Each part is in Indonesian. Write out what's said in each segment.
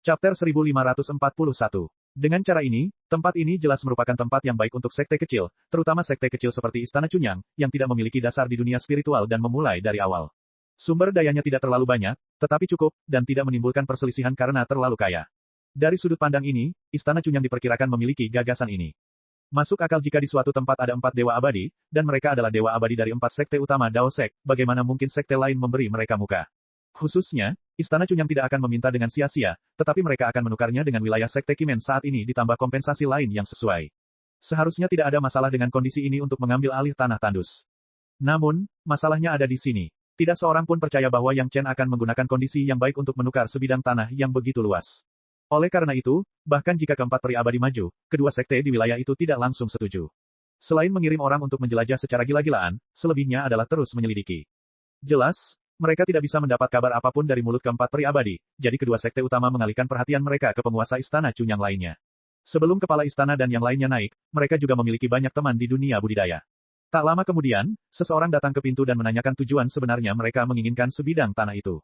Chapter 1541. Dengan cara ini, tempat ini jelas merupakan tempat yang baik untuk sekte kecil, terutama sekte kecil seperti Istana Cunyang, yang tidak memiliki dasar di dunia spiritual dan memulai dari awal. Sumber dayanya tidak terlalu banyak, tetapi cukup, dan tidak menimbulkan perselisihan karena terlalu kaya. Dari sudut pandang ini, Istana Cunyang diperkirakan memiliki gagasan ini. Masuk akal jika di suatu tempat ada 4 dewa abadi, dan mereka adalah dewa abadi dari 4 sekte utama Dao Sek, bagaimana mungkin sekte lain memberi mereka muka? Khususnya, Istana Cunyang tidak akan meminta dengan sia-sia, tetapi mereka akan menukarnya dengan wilayah sekte Kimen saat ini ditambah kompensasi lain yang sesuai. Seharusnya tidak ada masalah dengan kondisi ini untuk mengambil alih tanah tandus. Namun, masalahnya ada di sini. Tidak seorang pun percaya bahwa Yang Chen akan menggunakan kondisi yang baik untuk menukar sebidang tanah yang begitu luas. Oleh karena itu, bahkan jika keempat peri abadi maju, kedua sekte di wilayah itu tidak langsung setuju. Selain mengirim orang untuk menjelajah secara gila-gilaan, selebihnya adalah terus menyelidiki. Jelas, mereka tidak bisa mendapat kabar apapun dari mulut keempat peri abadi, jadi kedua sekte utama mengalihkan perhatian mereka ke penguasa Istana Cunyang lainnya. Sebelum kepala istana dan yang lainnya naik, mereka juga memiliki banyak teman di dunia budidaya. Tak lama kemudian, seseorang datang ke pintu dan menanyakan tujuan sebenarnya mereka menginginkan sebidang tanah itu.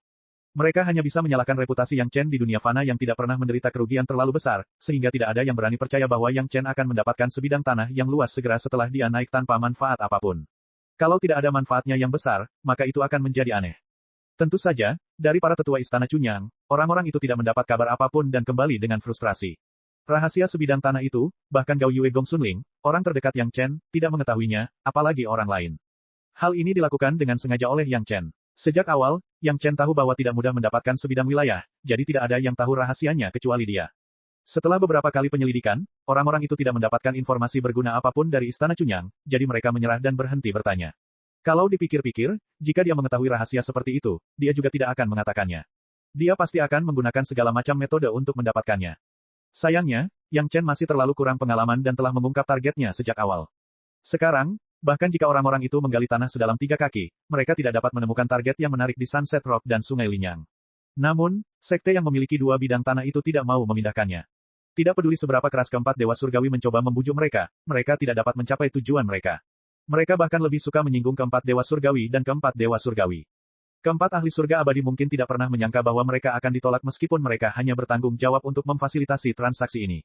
Mereka hanya bisa menyalahkan reputasi Yang Chen di dunia fana yang tidak pernah menderita kerugian terlalu besar, sehingga tidak ada yang berani percaya bahwa Yang Chen akan mendapatkan sebidang tanah yang luas segera setelah dia naik tanpa manfaat apapun. Kalau tidak ada manfaatnya yang besar, maka itu akan menjadi aneh. Tentu saja, dari para tetua Istana Cunyang, orang-orang itu tidak mendapat kabar apapun dan kembali dengan frustrasi. Rahasia sebidang tanah itu, bahkan Gao Yue Gong Sunling, orang terdekat Yang Chen, tidak mengetahuinya, apalagi orang lain. Hal ini dilakukan dengan sengaja oleh Yang Chen. Sejak awal, Yang Chen tahu bahwa tidak mudah mendapatkan sebidang wilayah, jadi tidak ada yang tahu rahasianya kecuali dia. Setelah beberapa kali penyelidikan, orang-orang itu tidak mendapatkan informasi berguna apapun dari Istana Cunyang, jadi mereka menyerah dan berhenti bertanya. Kalau dipikir-pikir, jika dia mengetahui rahasia seperti itu, dia juga tidak akan mengatakannya. Dia pasti akan menggunakan segala macam metode untuk mendapatkannya. Sayangnya, Yang Chen masih terlalu kurang pengalaman dan telah mengungkap targetnya sejak awal. Sekarang, bahkan jika orang-orang itu menggali tanah sedalam 3 kaki, mereka tidak dapat menemukan target yang menarik di Sunset Rock dan Sungai Linyang. Namun, sekte yang memiliki 2 bidang tanah itu tidak mau memindahkannya. Tidak peduli seberapa keras keempat dewa surgawi mencoba membujuk mereka, mereka tidak dapat mencapai tujuan mereka. Mereka bahkan lebih suka menyinggung keempat dewa surgawi dan keempat dewa surgawi. Keempat ahli surga abadi mungkin tidak pernah menyangka bahwa mereka akan ditolak meskipun mereka hanya bertanggung jawab untuk memfasilitasi transaksi ini.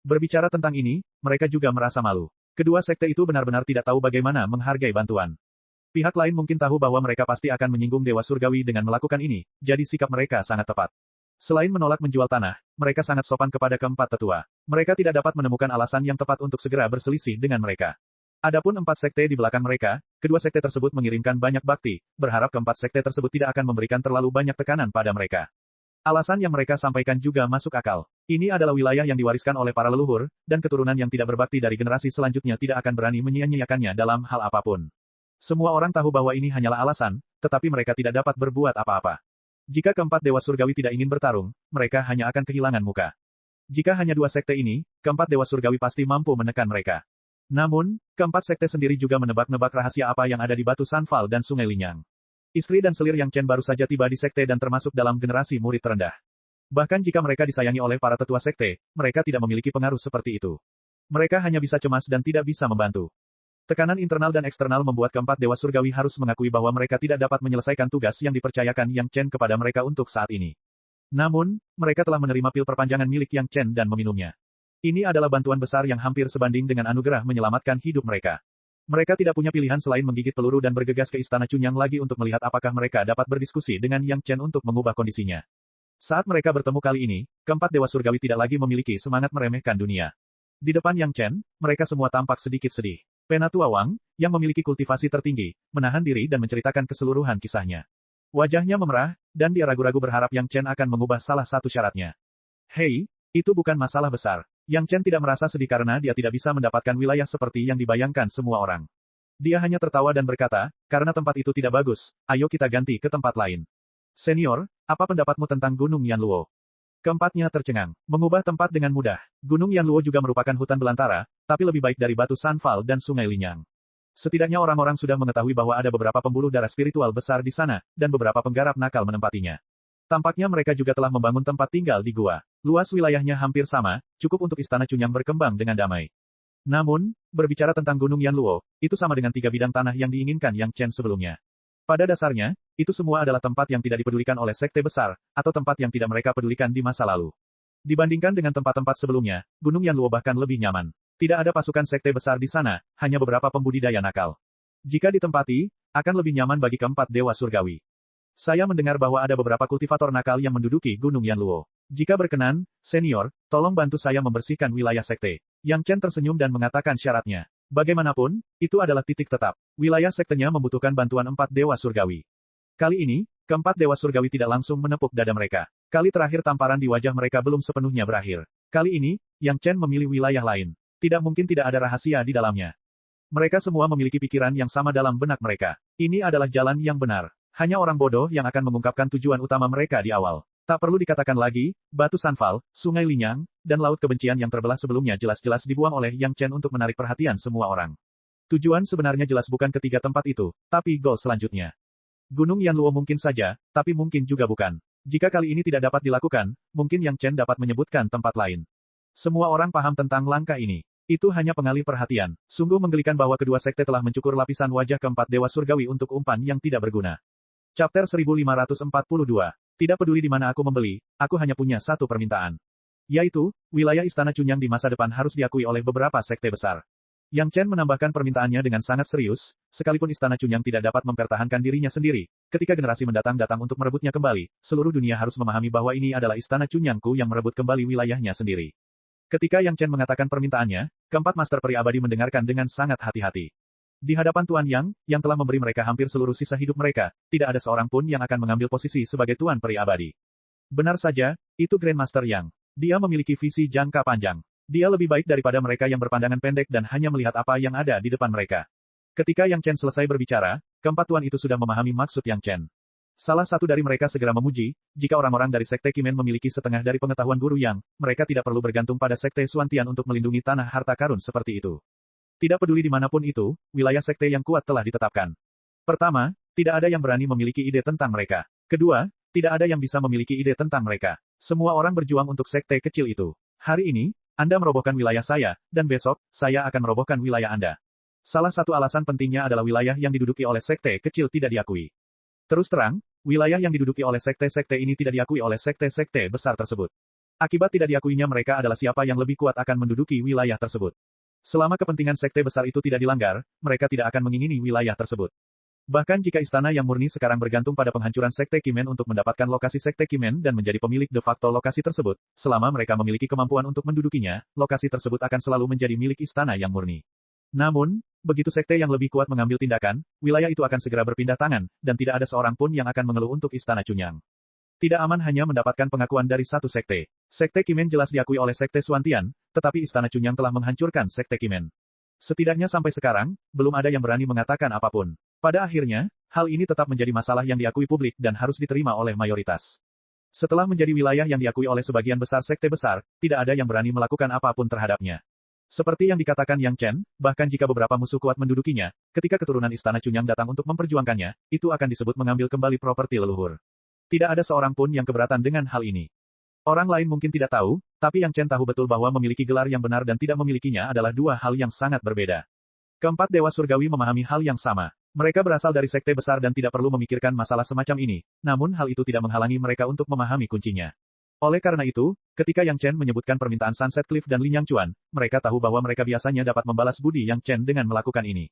Berbicara tentang ini, mereka juga merasa malu. Kedua sekte itu benar-benar tidak tahu bagaimana menghargai bantuan. Pihak lain mungkin tahu bahwa mereka pasti akan menyinggung dewa surgawi dengan melakukan ini, jadi sikap mereka sangat tepat. Selain menolak menjual tanah, mereka sangat sopan kepada keempat tetua. Mereka tidak dapat menemukan alasan yang tepat untuk segera berselisih dengan mereka. Adapun 4 sekte di belakang mereka, kedua sekte tersebut mengirimkan banyak bakti, berharap keempat sekte tersebut tidak akan memberikan terlalu banyak tekanan pada mereka. Alasan yang mereka sampaikan juga masuk akal. Ini adalah wilayah yang diwariskan oleh para leluhur, dan keturunan yang tidak berbakti dari generasi selanjutnya tidak akan berani menyia-nyiakannya dalam hal apapun. Semua orang tahu bahwa ini hanyalah alasan, tetapi mereka tidak dapat berbuat apa-apa. Jika keempat dewa surgawi tidak ingin bertarung, mereka hanya akan kehilangan muka. Jika hanya 2 sekte ini, keempat dewa surgawi pasti mampu menekan mereka. Namun, keempat sekte sendiri juga menebak-nebak rahasia apa yang ada di Batu Sanfal dan Sungai Linyang. Istri dan selir Yang Chen baru saja tiba di sekte dan termasuk dalam generasi murid terendah. Bahkan jika mereka disayangi oleh para tetua sekte, mereka tidak memiliki pengaruh seperti itu. Mereka hanya bisa cemas dan tidak bisa membantu. Tekanan internal dan eksternal membuat keempat dewa surgawi harus mengakui bahwa mereka tidak dapat menyelesaikan tugas yang dipercayakan Yang Chen kepada mereka untuk saat ini. Namun, mereka telah menerima pil perpanjangan milik Yang Chen dan meminumnya. Ini adalah bantuan besar yang hampir sebanding dengan anugerah menyelamatkan hidup mereka. Mereka tidak punya pilihan selain menggigit peluru dan bergegas ke Istana Cunyang lagi untuk melihat apakah mereka dapat berdiskusi dengan Yang Chen untuk mengubah kondisinya. Saat mereka bertemu kali ini, keempat dewa surgawi tidak lagi memiliki semangat meremehkan dunia. Di depan Yang Chen, mereka semua tampak sedikit sedih. Penatua Wang, yang memiliki kultivasi tertinggi, menahan diri dan menceritakan keseluruhan kisahnya. Wajahnya memerah, dan dia ragu-ragu berharap Yang Chen akan mengubah salah satu syaratnya. Hei, itu bukan masalah besar. Yang Chen tidak merasa sedih karena dia tidak bisa mendapatkan wilayah seperti yang dibayangkan semua orang. Dia hanya tertawa dan berkata, karena tempat itu tidak bagus, ayo kita ganti ke tempat lain. Senior, apa pendapatmu tentang Gunung Yanluo? Keempatnya tercengang. Mengubah tempat dengan mudah. Gunung Yanluo juga merupakan hutan belantara, tapi lebih baik dari Batu Sanfal dan Sungai Linyang. Setidaknya orang-orang sudah mengetahui bahwa ada beberapa pembuluh darah spiritual besar di sana, dan beberapa penggarap nakal menempatinya. Tampaknya mereka juga telah membangun tempat tinggal di gua. Luas wilayahnya hampir sama, cukup untuk Istana Cunyang berkembang dengan damai. Namun, berbicara tentang Gunung Yanluo, itu sama dengan 3 bidang tanah yang diinginkan Yang Chen sebelumnya. Pada dasarnya, itu semua adalah tempat yang tidak dipedulikan oleh sekte besar, atau tempat yang tidak mereka pedulikan di masa lalu. Dibandingkan dengan tempat-tempat sebelumnya, Gunung Yanluo bahkan lebih nyaman. Tidak ada pasukan sekte besar di sana, hanya beberapa pembudidaya nakal. Jika ditempati, akan lebih nyaman bagi keempat dewa surgawi. Saya mendengar bahwa ada beberapa kultivator nakal yang menduduki Gunung Yanluo. Jika berkenan, senior, tolong bantu saya membersihkan wilayah sekte. Yang Chen tersenyum dan mengatakan syaratnya. Bagaimanapun, itu adalah titik tetap. Wilayah sektenya membutuhkan bantuan empat dewa surgawi. Kali ini, keempat dewa surgawi tidak langsung menepuk dada mereka. Kali terakhir tamparan di wajah mereka belum sepenuhnya berakhir. Kali ini, Yang Chen memilih wilayah lain. Tidak mungkin tidak ada rahasia di dalamnya. Mereka semua memiliki pikiran yang sama dalam benak mereka. Ini adalah jalan yang benar. Hanya orang bodoh yang akan mengungkapkan tujuan utama mereka di awal. Tak perlu dikatakan lagi, Batu Sanfal, Sungai Linyang, dan Laut Kebencian yang terbelah sebelumnya jelas-jelas dibuang oleh Yang Chen untuk menarik perhatian semua orang. Tujuan sebenarnya jelas bukan ketiga tempat itu, tapi goal selanjutnya. Gunung Yanluo mungkin saja, tapi mungkin juga bukan. Jika kali ini tidak dapat dilakukan, mungkin Yang Chen dapat menyebutkan tempat lain. Semua orang paham tentang langkah ini. Itu hanya pengalih perhatian. Sungguh menggelikan bahwa kedua sekte telah mencukur lapisan wajah keempat dewa surgawi untuk umpan yang tidak berguna. Chapter 1542. Tidak peduli di mana aku membeli, aku hanya punya satu permintaan. Yaitu, wilayah Istana Cunyang di masa depan harus diakui oleh beberapa sekte besar. Yang Chen menambahkan permintaannya dengan sangat serius, sekalipun Istana Cunyang tidak dapat mempertahankan dirinya sendiri. Ketika generasi mendatang datang untuk merebutnya kembali, seluruh dunia harus memahami bahwa ini adalah Istana Cunyangku yang merebut kembali wilayahnya sendiri. Ketika Yang Chen mengatakan permintaannya, keempat master peri abadi mendengarkan dengan sangat hati-hati. Di hadapan Tuan yang telah memberi mereka hampir seluruh sisa hidup mereka, tidak ada seorang pun yang akan mengambil posisi sebagai Tuan Peri Abadi. Benar saja, itu Grandmaster Yang. Dia memiliki visi jangka panjang. Dia lebih baik daripada mereka yang berpandangan pendek dan hanya melihat apa yang ada di depan mereka. Ketika Yang Chen selesai berbicara, keempat tuan itu sudah memahami maksud Yang Chen. Salah satu dari mereka segera memuji, jika orang-orang dari Sekte Kimen memiliki setengah dari pengetahuan guru Yang, mereka tidak perlu bergantung pada Sekte Suantian untuk melindungi tanah harta karun seperti itu. Tidak peduli dimanapun itu, wilayah sekte yang kuat telah ditetapkan. Pertama, tidak ada yang berani memiliki ide tentang mereka. Kedua, tidak ada yang bisa memiliki ide tentang mereka. Semua orang berjuang untuk sekte kecil itu. Hari ini, Anda merobohkan wilayah saya, dan besok, saya akan merobohkan wilayah Anda. Salah satu alasan pentingnya adalah wilayah yang diduduki oleh sekte kecil tidak diakui. Terus terang, wilayah yang diduduki oleh sekte-sekte ini tidak diakui oleh sekte-sekte besar tersebut. Akibat tidak diakuinya mereka adalah siapa yang lebih kuat akan menduduki wilayah tersebut. Selama kepentingan sekte besar itu tidak dilanggar, mereka tidak akan mengingini wilayah tersebut. Bahkan jika istana yang murni sekarang bergantung pada penghancuran Sekte Kimen untuk mendapatkan lokasi Sekte Kimen dan menjadi pemilik de facto lokasi tersebut, selama mereka memiliki kemampuan untuk mendudukinya, lokasi tersebut akan selalu menjadi milik istana yang murni. Namun, begitu sekte yang lebih kuat mengambil tindakan, wilayah itu akan segera berpindah tangan, dan tidak ada seorang pun yang akan mengeluh untuk istana Cunyang. Tidak aman hanya mendapatkan pengakuan dari satu sekte. Sekte Kimen jelas diakui oleh Sekte Suantian, tetapi Istana Cunyang telah menghancurkan Sekte Kimen. Setidaknya sampai sekarang, belum ada yang berani mengatakan apapun. Pada akhirnya, hal ini tetap menjadi masalah yang diakui publik dan harus diterima oleh mayoritas. Setelah menjadi wilayah yang diakui oleh sebagian besar sekte besar, tidak ada yang berani melakukan apapun terhadapnya. Seperti yang dikatakan Yang Chen, bahkan jika beberapa musuh kuat mendudukinya, ketika keturunan Istana Cunyang datang untuk memperjuangkannya, itu akan disebut mengambil kembali properti leluhur. Tidak ada seorang pun yang keberatan dengan hal ini. Orang lain mungkin tidak tahu, tapi Yang Chen tahu betul bahwa memiliki gelar yang benar dan tidak memilikinya adalah dua hal yang sangat berbeda. Keempat dewa surgawi memahami hal yang sama. Mereka berasal dari sekte besar dan tidak perlu memikirkan masalah semacam ini, namun hal itu tidak menghalangi mereka untuk memahami kuncinya. Oleh karena itu, ketika Yang Chen menyebutkan permintaan Sunset Cliff dan Lin Yang Chuan, mereka tahu bahwa mereka biasanya dapat membalas budi Yang Chen dengan melakukan ini.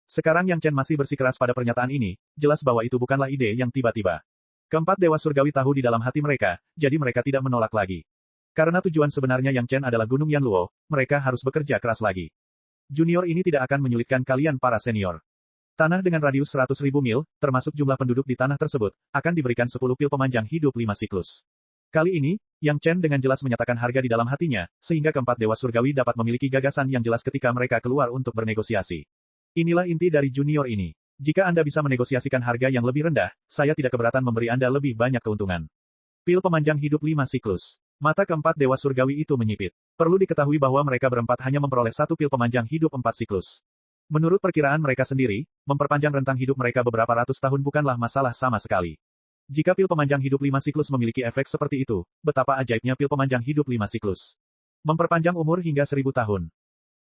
Sekarang Yang Chen masih bersikeras pada pernyataan ini, jelas bahwa itu bukanlah ide yang tiba-tiba. Keempat dewa surgawi tahu di dalam hati mereka, jadi mereka tidak menolak lagi. Karena tujuan sebenarnya Yang Chen adalah Gunung Yanluo, mereka harus bekerja keras lagi. Junior ini tidak akan menyulitkan kalian para senior. Tanah dengan radius 100.000 mil, termasuk jumlah penduduk di tanah tersebut, akan diberikan 10 pil pemanjang hidup 5 siklus. Kali ini, Yang Chen dengan jelas menyatakan harga di dalam hatinya, sehingga keempat dewa surgawi dapat memiliki gagasan yang jelas ketika mereka keluar untuk bernegosiasi. Inilah inti dari junior ini. Jika Anda bisa menegosiasikan harga yang lebih rendah, saya tidak keberatan memberi Anda lebih banyak keuntungan. Pil pemanjang hidup 5 siklus. Mata keempat dewa surgawi itu menyipit. Perlu diketahui bahwa mereka berempat hanya memperoleh satu pil pemanjang hidup 4 siklus. Menurut perkiraan mereka sendiri, memperpanjang rentang hidup mereka beberapa ratus tahun bukanlah masalah sama sekali. Jika pil pemanjang hidup 5 siklus memiliki efek seperti itu, betapa ajaibnya pil pemanjang hidup 5 siklus. Memperpanjang umur hingga 1000 tahun.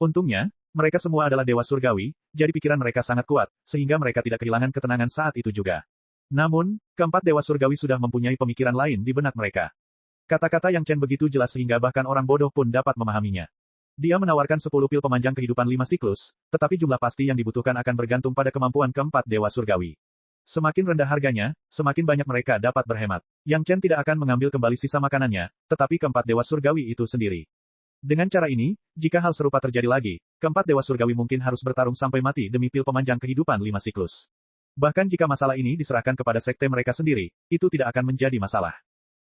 Untungnya, mereka semua adalah dewa surgawi, jadi pikiran mereka sangat kuat, sehingga mereka tidak kehilangan ketenangan saat itu juga. Namun, keempat dewa surgawi sudah mempunyai pemikiran lain di benak mereka. Kata-kata Yang Chen begitu jelas sehingga bahkan orang bodoh pun dapat memahaminya. Dia menawarkan 10 pil pemanjang kehidupan 5 siklus, tetapi jumlah pasti yang dibutuhkan akan bergantung pada kemampuan keempat dewa surgawi. Semakin rendah harganya, semakin banyak mereka dapat berhemat. Yang Chen tidak akan mengambil kembali sisa makanannya, tetapi keempat dewa surgawi itu sendiri. Dengan cara ini, jika hal serupa terjadi lagi, keempat dewa surgawi mungkin harus bertarung sampai mati demi pil pemanjang kehidupan 5 siklus. Bahkan jika masalah ini diserahkan kepada sekte mereka sendiri, itu tidak akan menjadi masalah.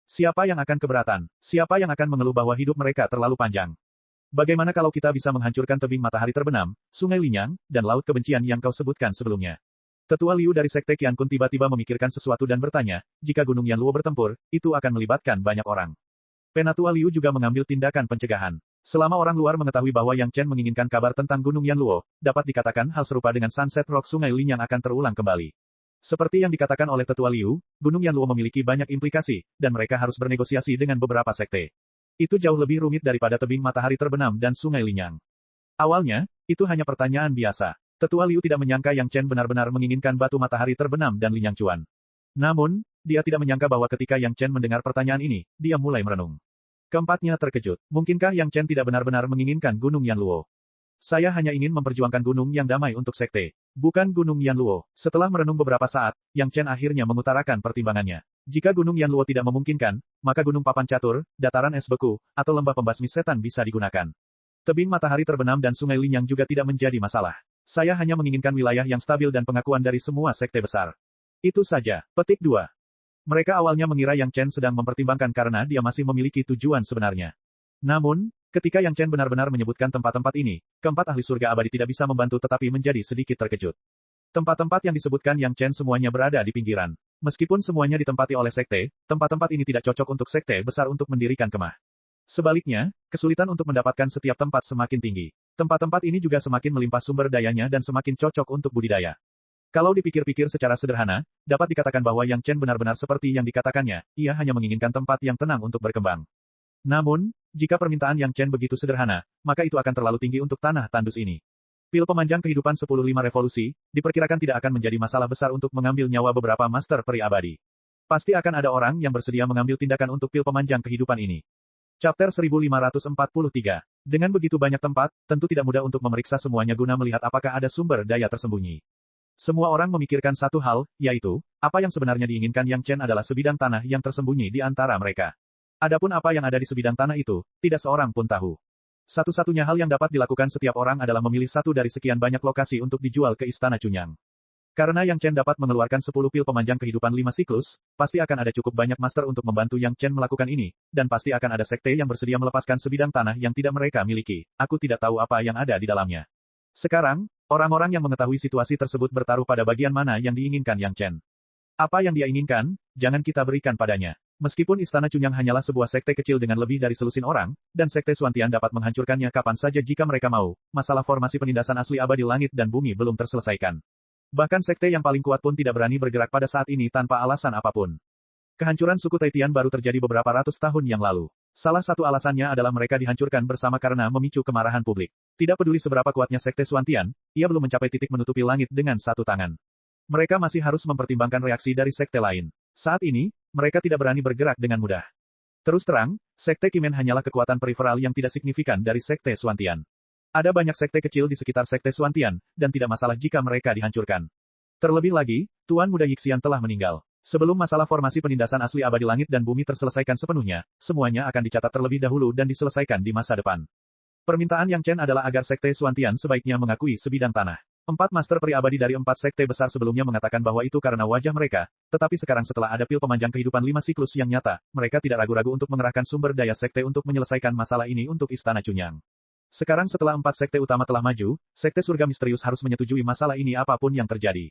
Siapa yang akan keberatan? Siapa yang akan mengeluh bahwa hidup mereka terlalu panjang? Bagaimana kalau kita bisa menghancurkan tebing matahari terbenam, sungai Linyang, dan laut kebencian yang kau sebutkan sebelumnya? Tetua Liu dari sekte Qian Kun tiba-tiba memikirkan sesuatu dan bertanya, jika Gunung Yanluo bertempur, itu akan melibatkan banyak orang. Penatua Liu juga mengambil tindakan pencegahan. Selama orang luar mengetahui bahwa Yang Chen menginginkan kabar tentang Gunung Yanluo, dapat dikatakan hal serupa dengan Sunset Rock Sungai Linyang akan terulang kembali. Seperti yang dikatakan oleh Tetua Liu, Gunung Yanluo memiliki banyak implikasi, dan mereka harus bernegosiasi dengan beberapa sekte. Itu jauh lebih rumit daripada tebing matahari terbenam dan Sungai Linyang. Awalnya, itu hanya pertanyaan biasa. Tetua Liu tidak menyangka Yang Chen benar-benar menginginkan batu matahari terbenam dan Linyang Cuan. Namun, dia tidak menyangka bahwa ketika Yang Chen mendengar pertanyaan ini, dia mulai merenung. Keempatnya terkejut. Mungkinkah Yang Chen tidak benar-benar menginginkan Gunung Yanluo? Saya hanya ingin memperjuangkan gunung yang damai untuk sekte, bukan Gunung Yanluo. Setelah merenung beberapa saat, Yang Chen akhirnya mengutarakan pertimbangannya. Jika Gunung Yanluo tidak memungkinkan, maka Gunung Papan Catur, Dataran Es Beku, atau Lembah Pembasmi Setan bisa digunakan. Tebing matahari terbenam dan Sungai Linyang juga tidak menjadi masalah. Saya hanya menginginkan wilayah yang stabil dan pengakuan dari semua sekte besar. Itu saja. Petik 2. Mereka awalnya mengira Yang Chen sedang mempertimbangkan karena dia masih memiliki tujuan sebenarnya. Namun, ketika Yang Chen benar-benar menyebutkan tempat-tempat ini, keempat ahli surga abadi tidak bisa membantu tetapi menjadi sedikit terkejut. Tempat-tempat yang disebutkan Yang Chen semuanya berada di pinggiran. Meskipun semuanya ditempati oleh sekte, tempat-tempat ini tidak cocok untuk sekte besar untuk mendirikan kemah. Sebaliknya, kesulitan untuk mendapatkan setiap tempat semakin tinggi. Tempat-tempat ini juga semakin melimpah sumber dayanya dan semakin cocok untuk budidaya. Kalau dipikir-pikir secara sederhana, dapat dikatakan bahwa Yang Chen benar-benar seperti yang dikatakannya, ia hanya menginginkan tempat yang tenang untuk berkembang. Namun, jika permintaan Yang Chen begitu sederhana, maka itu akan terlalu tinggi untuk tanah tandus ini. Pil pemanjang kehidupan 10-5 revolusi, diperkirakan tidak akan menjadi masalah besar untuk mengambil nyawa beberapa master peri abadi. Pasti akan ada orang yang bersedia mengambil tindakan untuk pil pemanjang kehidupan ini. Chapter 1543. Dengan begitu banyak tempat, tentu tidak mudah untuk memeriksa semuanya guna melihat apakah ada sumber daya tersembunyi. Semua orang memikirkan satu hal, yaitu, apa yang sebenarnya diinginkan Yang Chen adalah sebidang tanah yang tersembunyi di antara mereka. Adapun apa yang ada di sebidang tanah itu, tidak seorang pun tahu. Satu-satunya hal yang dapat dilakukan setiap orang adalah memilih satu dari sekian banyak lokasi untuk dijual ke Istana Cunyang. Karena Yang Chen dapat mengeluarkan 10 pil pemanjang kehidupan 5 siklus, pasti akan ada cukup banyak master untuk membantu Yang Chen melakukan ini, dan pasti akan ada sekte yang bersedia melepaskan sebidang tanah yang tidak mereka miliki. Aku tidak tahu apa yang ada di dalamnya. Sekarang, orang-orang yang mengetahui situasi tersebut bertaruh pada bagian mana yang diinginkan Yang Chen. Apa yang dia inginkan, jangan kita berikan padanya. Meskipun Istana Cunyang hanyalah sebuah sekte kecil dengan lebih dari selusin orang, dan sekte Suantian dapat menghancurkannya kapan saja jika mereka mau, masalah formasi penindasan asli abadi langit dan bumi belum terselesaikan. Bahkan sekte yang paling kuat pun tidak berani bergerak pada saat ini tanpa alasan apapun. Kehancuran suku Taitian baru terjadi beberapa ratus tahun yang lalu. Salah satu alasannya adalah mereka dihancurkan bersama karena memicu kemarahan publik. Tidak peduli seberapa kuatnya sekte Suantian, ia belum mencapai titik menutupi langit dengan satu tangan. Mereka masih harus mempertimbangkan reaksi dari sekte lain. Saat ini, mereka tidak berani bergerak dengan mudah. Terus terang, sekte Kimen hanyalah kekuatan periferal yang tidak signifikan dari sekte Suantian. Ada banyak sekte kecil di sekitar sekte Suantian, dan tidak masalah jika mereka dihancurkan. Terlebih lagi, Tuan Muda Yixian telah meninggal. Sebelum masalah formasi penindasan asli abadi langit dan bumi terselesaikan sepenuhnya, semuanya akan dicatat terlebih dahulu dan diselesaikan di masa depan. Permintaan Yang Chen adalah agar sekte Suantian sebaiknya mengakui sebidang tanah. 4 master peri abadi dari 4 sekte besar sebelumnya mengatakan bahwa itu karena wajah mereka, tetapi sekarang setelah ada pil pemanjang kehidupan 5 siklus yang nyata, mereka tidak ragu-ragu untuk mengerahkan sumber daya sekte untuk menyelesaikan masalah ini untuk Istana Cunyang. Sekarang setelah 4 sekte utama telah maju, sekte surga misterius harus menyetujui masalah ini apapun yang terjadi.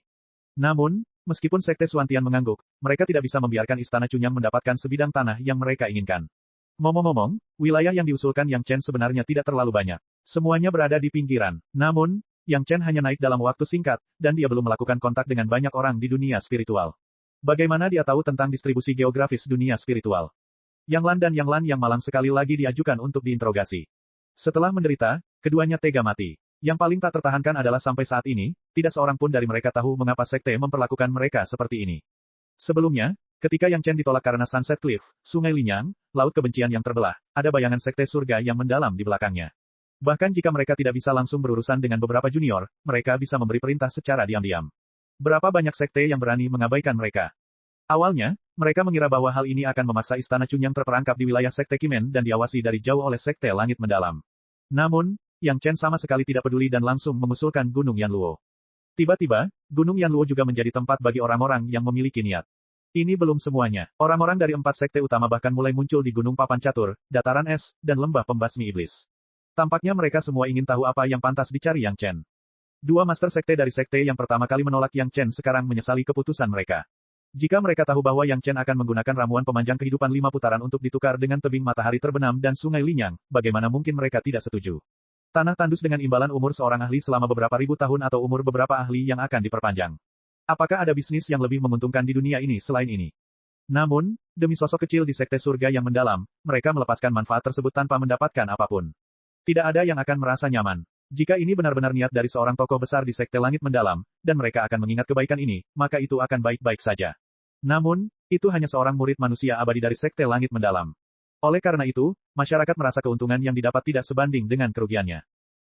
Namun, meskipun sekte Suantian mengangguk, mereka tidak bisa membiarkan Istana Cunyang mendapatkan sebidang tanah yang mereka inginkan. Ngomong-ngomong, wilayah yang diusulkan Yang Chen sebenarnya tidak terlalu banyak. Semuanya berada di pinggiran. Namun, Yang Chen hanya naik dalam waktu singkat, dan dia belum melakukan kontak dengan banyak orang di dunia spiritual. Bagaimana dia tahu tentang distribusi geografis dunia spiritual? Yang Lan dan Yang Lan yang malang sekali lagi diajukan untuk diinterogasi. Setelah menderita, keduanya tega mati. Yang paling tak tertahankan adalah sampai saat ini, tidak seorang pun dari mereka tahu mengapa sekte memperlakukan mereka seperti ini. Sebelumnya, Ketika Yang Chen ditolak karena Sunset Cliff, Sungai Linyang, Laut Kebencian yang terbelah, ada bayangan sekte surga yang mendalam di belakangnya. Bahkan jika mereka tidak bisa langsung berurusan dengan beberapa junior, mereka bisa memberi perintah secara diam-diam. Berapa banyak sekte yang berani mengabaikan mereka? Awalnya, mereka mengira bahwa hal ini akan memaksa Istana Chunyang terperangkap di wilayah Sekte Kimen dan diawasi dari jauh oleh Sekte Langit Mendalam. Namun, Yang Chen sama sekali tidak peduli dan langsung mengusulkan Gunung Yanluo. Tiba-tiba, Gunung Yanluo juga menjadi tempat bagi orang-orang yang memiliki niat. Ini belum semuanya. Orang-orang dari 4 sekte utama bahkan mulai muncul di Gunung Papan Catur, Dataran Es, dan Lembah Pembasmi Iblis. Tampaknya mereka semua ingin tahu apa yang pantas dicari Yang Chen. 2 master sekte dari sekte yang pertama kali menolak Yang Chen sekarang menyesali keputusan mereka. Jika mereka tahu bahwa Yang Chen akan menggunakan ramuan pemanjang kehidupan 5 putaran untuk ditukar dengan tebing matahari terbenam dan Sungai Linyang, bagaimana mungkin mereka tidak setuju? Tanah tandus dengan imbalan umur seorang ahli selama beberapa ribu tahun atau umur beberapa ahli yang akan diperpanjang. Apakah ada bisnis yang lebih menguntungkan di dunia ini selain ini? Namun, demi sosok kecil di sekte surga yang mendalam, mereka melepaskan manfaat tersebut tanpa mendapatkan apapun. Tidak ada yang akan merasa nyaman. Jika ini benar-benar niat dari seorang tokoh besar di sekte langit mendalam, dan mereka akan mengingat kebaikan ini, maka itu akan baik-baik saja. Namun, itu hanya seorang murid manusia abadi dari sekte langit mendalam. Oleh karena itu, masyarakat merasa keuntungan yang didapat tidak sebanding dengan kerugiannya.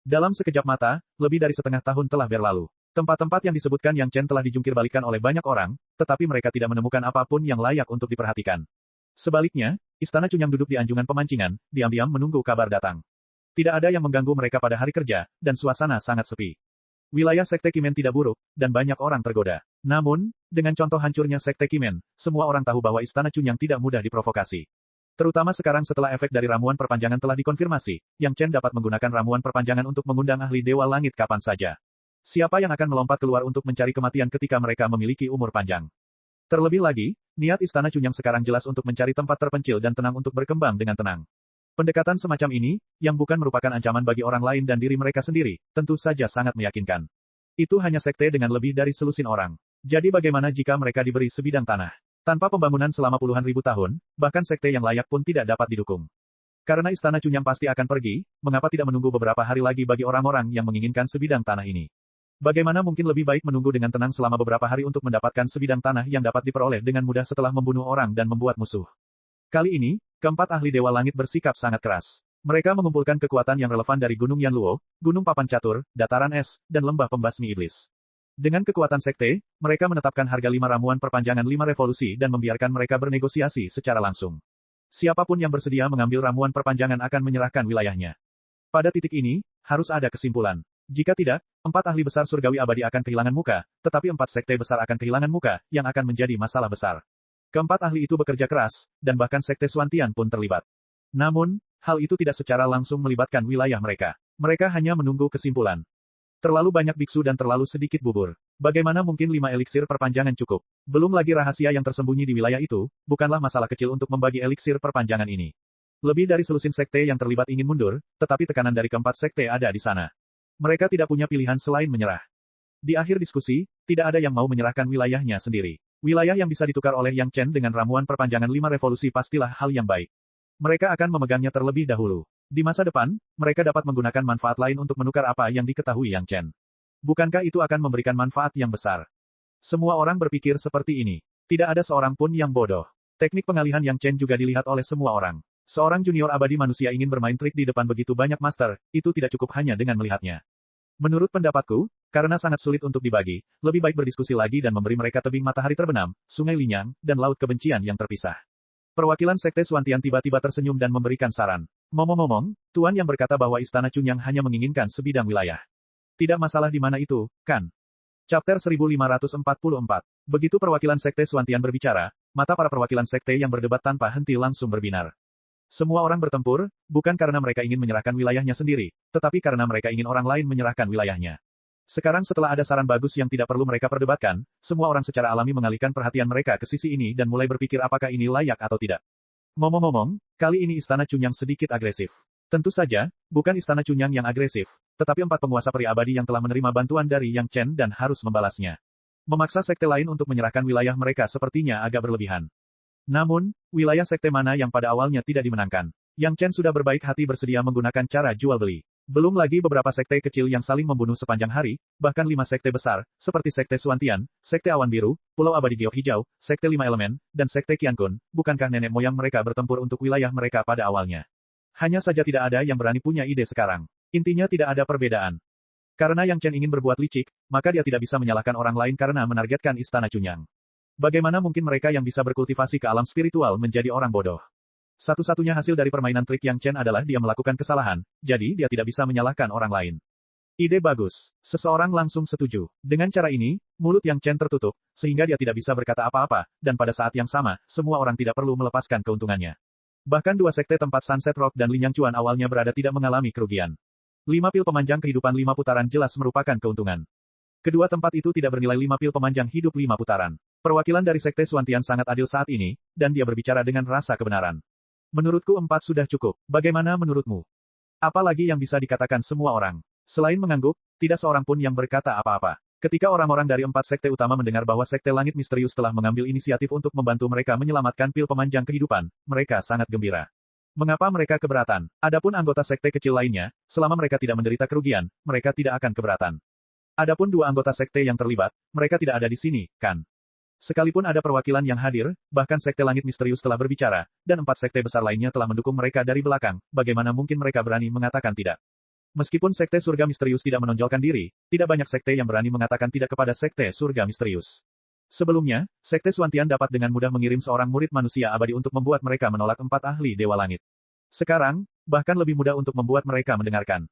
Dalam sekejap mata, lebih dari setengah tahun telah berlalu. Tempat-tempat yang disebutkan Yang Chen telah dijungkir balikan oleh banyak orang, tetapi mereka tidak menemukan apapun yang layak untuk diperhatikan. Sebaliknya, Istana Chunyang duduk di anjungan pemancingan, diam-diam menunggu kabar datang. Tidak ada yang mengganggu mereka pada hari kerja, dan suasana sangat sepi. Wilayah Sekte Kimen tidak buruk, dan banyak orang tergoda. Namun, dengan contoh hancurnya Sekte Kimen, semua orang tahu bahwa Istana Chunyang tidak mudah diprovokasi. Terutama sekarang setelah efek dari ramuan perpanjangan telah dikonfirmasi, Yang Chen dapat menggunakan ramuan perpanjangan untuk mengundang ahli Dewa Langit kapan saja. Siapa yang akan melompat keluar untuk mencari kematian ketika mereka memiliki umur panjang? Terlebih lagi, niat Istana Chunyang sekarang jelas untuk mencari tempat terpencil dan tenang untuk berkembang dengan tenang. Pendekatan semacam ini, yang bukan merupakan ancaman bagi orang lain dan diri mereka sendiri, tentu saja sangat meyakinkan. Itu hanya sekte dengan lebih dari selusin orang. Jadi bagaimana jika mereka diberi sebidang tanah? Tanpa pembangunan selama puluhan ribu tahun, bahkan sekte yang layak pun tidak dapat didukung. Karena Istana Chunyang pasti akan pergi, mengapa tidak menunggu beberapa hari lagi bagi orang-orang yang menginginkan sebidang tanah ini? Bagaimana mungkin lebih baik menunggu dengan tenang selama beberapa hari untuk mendapatkan sebidang tanah yang dapat diperoleh dengan mudah setelah membunuh orang dan membuat musuh? Kali ini, keempat ahli Dewa Langit bersikap sangat keras. Mereka mengumpulkan kekuatan yang relevan dari Gunung Yanluo, Gunung Papan Catur, Dataran Es, dan Lembah Pembasmi Iblis. Dengan kekuatan sekte, mereka menetapkan harga 5 ramuan perpanjangan 5 revolusi dan membiarkan mereka bernegosiasi secara langsung. Siapapun yang bersedia mengambil ramuan perpanjangan akan menyerahkan wilayahnya. Pada titik ini, harus ada kesimpulan. Jika tidak, 4 ahli besar surgawi abadi akan kehilangan muka, tetapi 4 sekte besar akan kehilangan muka, yang akan menjadi masalah besar. Keempat ahli itu bekerja keras, dan bahkan sekte Suantian pun terlibat. Namun, hal itu tidak secara langsung melibatkan wilayah mereka. Mereka hanya menunggu kesimpulan. Terlalu banyak biksu dan terlalu sedikit bubur. Bagaimana mungkin 5 eliksir perpanjangan cukup? Belum lagi rahasia yang tersembunyi di wilayah itu, bukanlah masalah kecil untuk membagi eliksir perpanjangan ini. Lebih dari selusin sekte yang terlibat ingin mundur, tetapi tekanan dari keempat sekte ada di sana. Mereka tidak punya pilihan selain menyerah. Di akhir diskusi, tidak ada yang mau menyerahkan wilayahnya sendiri. Wilayah yang bisa ditukar oleh Yang Chen dengan ramuan perpanjangan 5 revolusi pastilah hal yang baik. Mereka akan memegangnya terlebih dahulu. Di masa depan, mereka dapat menggunakan manfaat lain untuk menukar apa yang diketahui Yang Chen. Bukankah itu akan memberikan manfaat yang besar? Semua orang berpikir seperti ini. Tidak ada seorang pun yang bodoh. Teknik pengalihan Yang Chen juga dilihat oleh semua orang. Seorang junior abadi manusia ingin bermain trik di depan begitu banyak master, itu tidak cukup hanya dengan melihatnya. Menurut pendapatku, karena sangat sulit untuk dibagi, lebih baik berdiskusi lagi dan memberi mereka tebing matahari terbenam, Sungai Linyang, dan Laut Kebencian yang terpisah. Perwakilan Sekte Suantian tiba-tiba tersenyum dan memberikan saran. Ngomong-ngomong, Tuan yang berkata bahwa Istana Chunyang hanya menginginkan sebidang wilayah. Tidak masalah di mana itu, kan? Chapter 1544. Begitu perwakilan Sekte Suantian berbicara, mata para perwakilan Sekte yang berdebat tanpa henti langsung berbinar. Semua orang bertempur, bukan karena mereka ingin menyerahkan wilayahnya sendiri, tetapi karena mereka ingin orang lain menyerahkan wilayahnya. Sekarang setelah ada saran bagus yang tidak perlu mereka perdebatkan, semua orang secara alami mengalihkan perhatian mereka ke sisi ini dan mulai berpikir apakah ini layak atau tidak. Ngomong-ngomong, kali ini Istana Chunyang sedikit agresif. Tentu saja, bukan Istana Chunyang yang agresif, tetapi 4 penguasa peri abadi yang telah menerima bantuan dari Yang Chen dan harus membalasnya. Memaksa sekte lain untuk menyerahkan wilayah mereka sepertinya agak berlebihan. Namun, wilayah sekte mana yang pada awalnya tidak dimenangkan? Yang Chen sudah berbaik hati bersedia menggunakan cara jual beli. Belum lagi beberapa sekte kecil yang saling membunuh sepanjang hari, bahkan 5 sekte besar, seperti Sekte Suantian, Sekte Awan Biru, Pulau Abadi Giok Hijau, Sekte Lima Elemen, dan Sekte Qiankun. Bukankah nenek moyang mereka bertempur untuk wilayah mereka pada awalnya? Hanya saja tidak ada yang berani punya ide sekarang. Intinya tidak ada perbedaan. Karena Yang Chen ingin berbuat licik, maka dia tidak bisa menyalahkan orang lain karena menargetkan Istana Chunyang. Bagaimana mungkin mereka yang bisa berkultivasi ke alam spiritual menjadi orang bodoh? Satu-satunya hasil dari permainan trik Yang Chen adalah dia melakukan kesalahan, jadi dia tidak bisa menyalahkan orang lain. Ide bagus. Seseorang langsung setuju. Dengan cara ini, mulut Yang Chen tertutup, sehingga dia tidak bisa berkata apa-apa, dan pada saat yang sama, semua orang tidak perlu melepaskan keuntungannya. Bahkan dua sekte tempat Sunset Rock dan Linyang Chuan awalnya berada tidak mengalami kerugian. 5 pil pemanjang kehidupan 5 putaran jelas merupakan keuntungan. Kedua tempat itu tidak bernilai 5 pil pemanjang hidup 5 putaran. Perwakilan dari Sekte Suantian sangat adil saat ini, dan dia berbicara dengan rasa kebenaran. Menurutku 4 sudah cukup. Bagaimana menurutmu? Apalagi yang bisa dikatakan semua orang? Selain mengangguk, tidak seorang pun yang berkata apa-apa. Ketika orang-orang dari 4 sekte utama mendengar bahwa Sekte Langit Misterius telah mengambil inisiatif untuk membantu mereka menyelamatkan pil pemanjang kehidupan, mereka sangat gembira. Mengapa mereka keberatan? Adapun anggota sekte kecil lainnya, selama mereka tidak menderita kerugian, mereka tidak akan keberatan. Adapun 2 anggota sekte yang terlibat, mereka tidak ada di sini, kan? Sekalipun ada perwakilan yang hadir, bahkan Sekte Langit Misterius telah berbicara, dan 4 sekte besar lainnya telah mendukung mereka dari belakang, bagaimana mungkin mereka berani mengatakan tidak? Meskipun Sekte Surga Misterius tidak menonjolkan diri, tidak banyak sekte yang berani mengatakan tidak kepada Sekte Surga Misterius. Sebelumnya, Sekte Suantian dapat dengan mudah mengirim seorang murid manusia abadi untuk membuat mereka menolak 4 ahli Dewa Langit. Sekarang, bahkan lebih mudah untuk membuat mereka mendengarkan.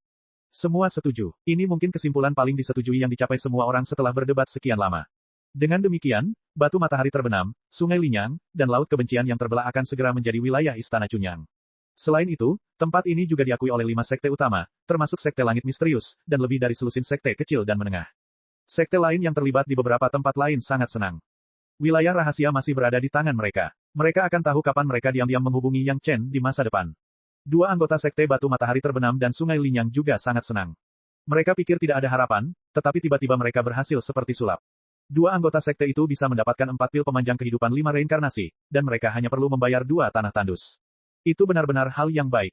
Semua setuju. Ini mungkin kesimpulan paling disetujui yang dicapai semua orang setelah berdebat sekian lama. Dengan demikian, batu matahari terbenam, sungai Linyang, dan laut kebencian yang terbelah akan segera menjadi wilayah Istana Chunyang. Selain itu, tempat ini juga diakui oleh 5 sekte utama, termasuk Sekte Langit Misterius, dan lebih dari selusin sekte kecil dan menengah. Sekte lain yang terlibat di beberapa tempat lain sangat senang. Wilayah rahasia masih berada di tangan mereka. Mereka akan tahu kapan mereka diam-diam menghubungi Yang Chen di masa depan. 2 anggota Sekte Batu Matahari Terbenam dan Sungai Linyang juga sangat senang. Mereka pikir tidak ada harapan, tetapi tiba-tiba mereka berhasil seperti sulap. 2 anggota sekte itu bisa mendapatkan 4 pil pemanjang kehidupan 5 reinkarnasi, dan mereka hanya perlu membayar 2 tanah tandus. Itu benar-benar hal yang baik.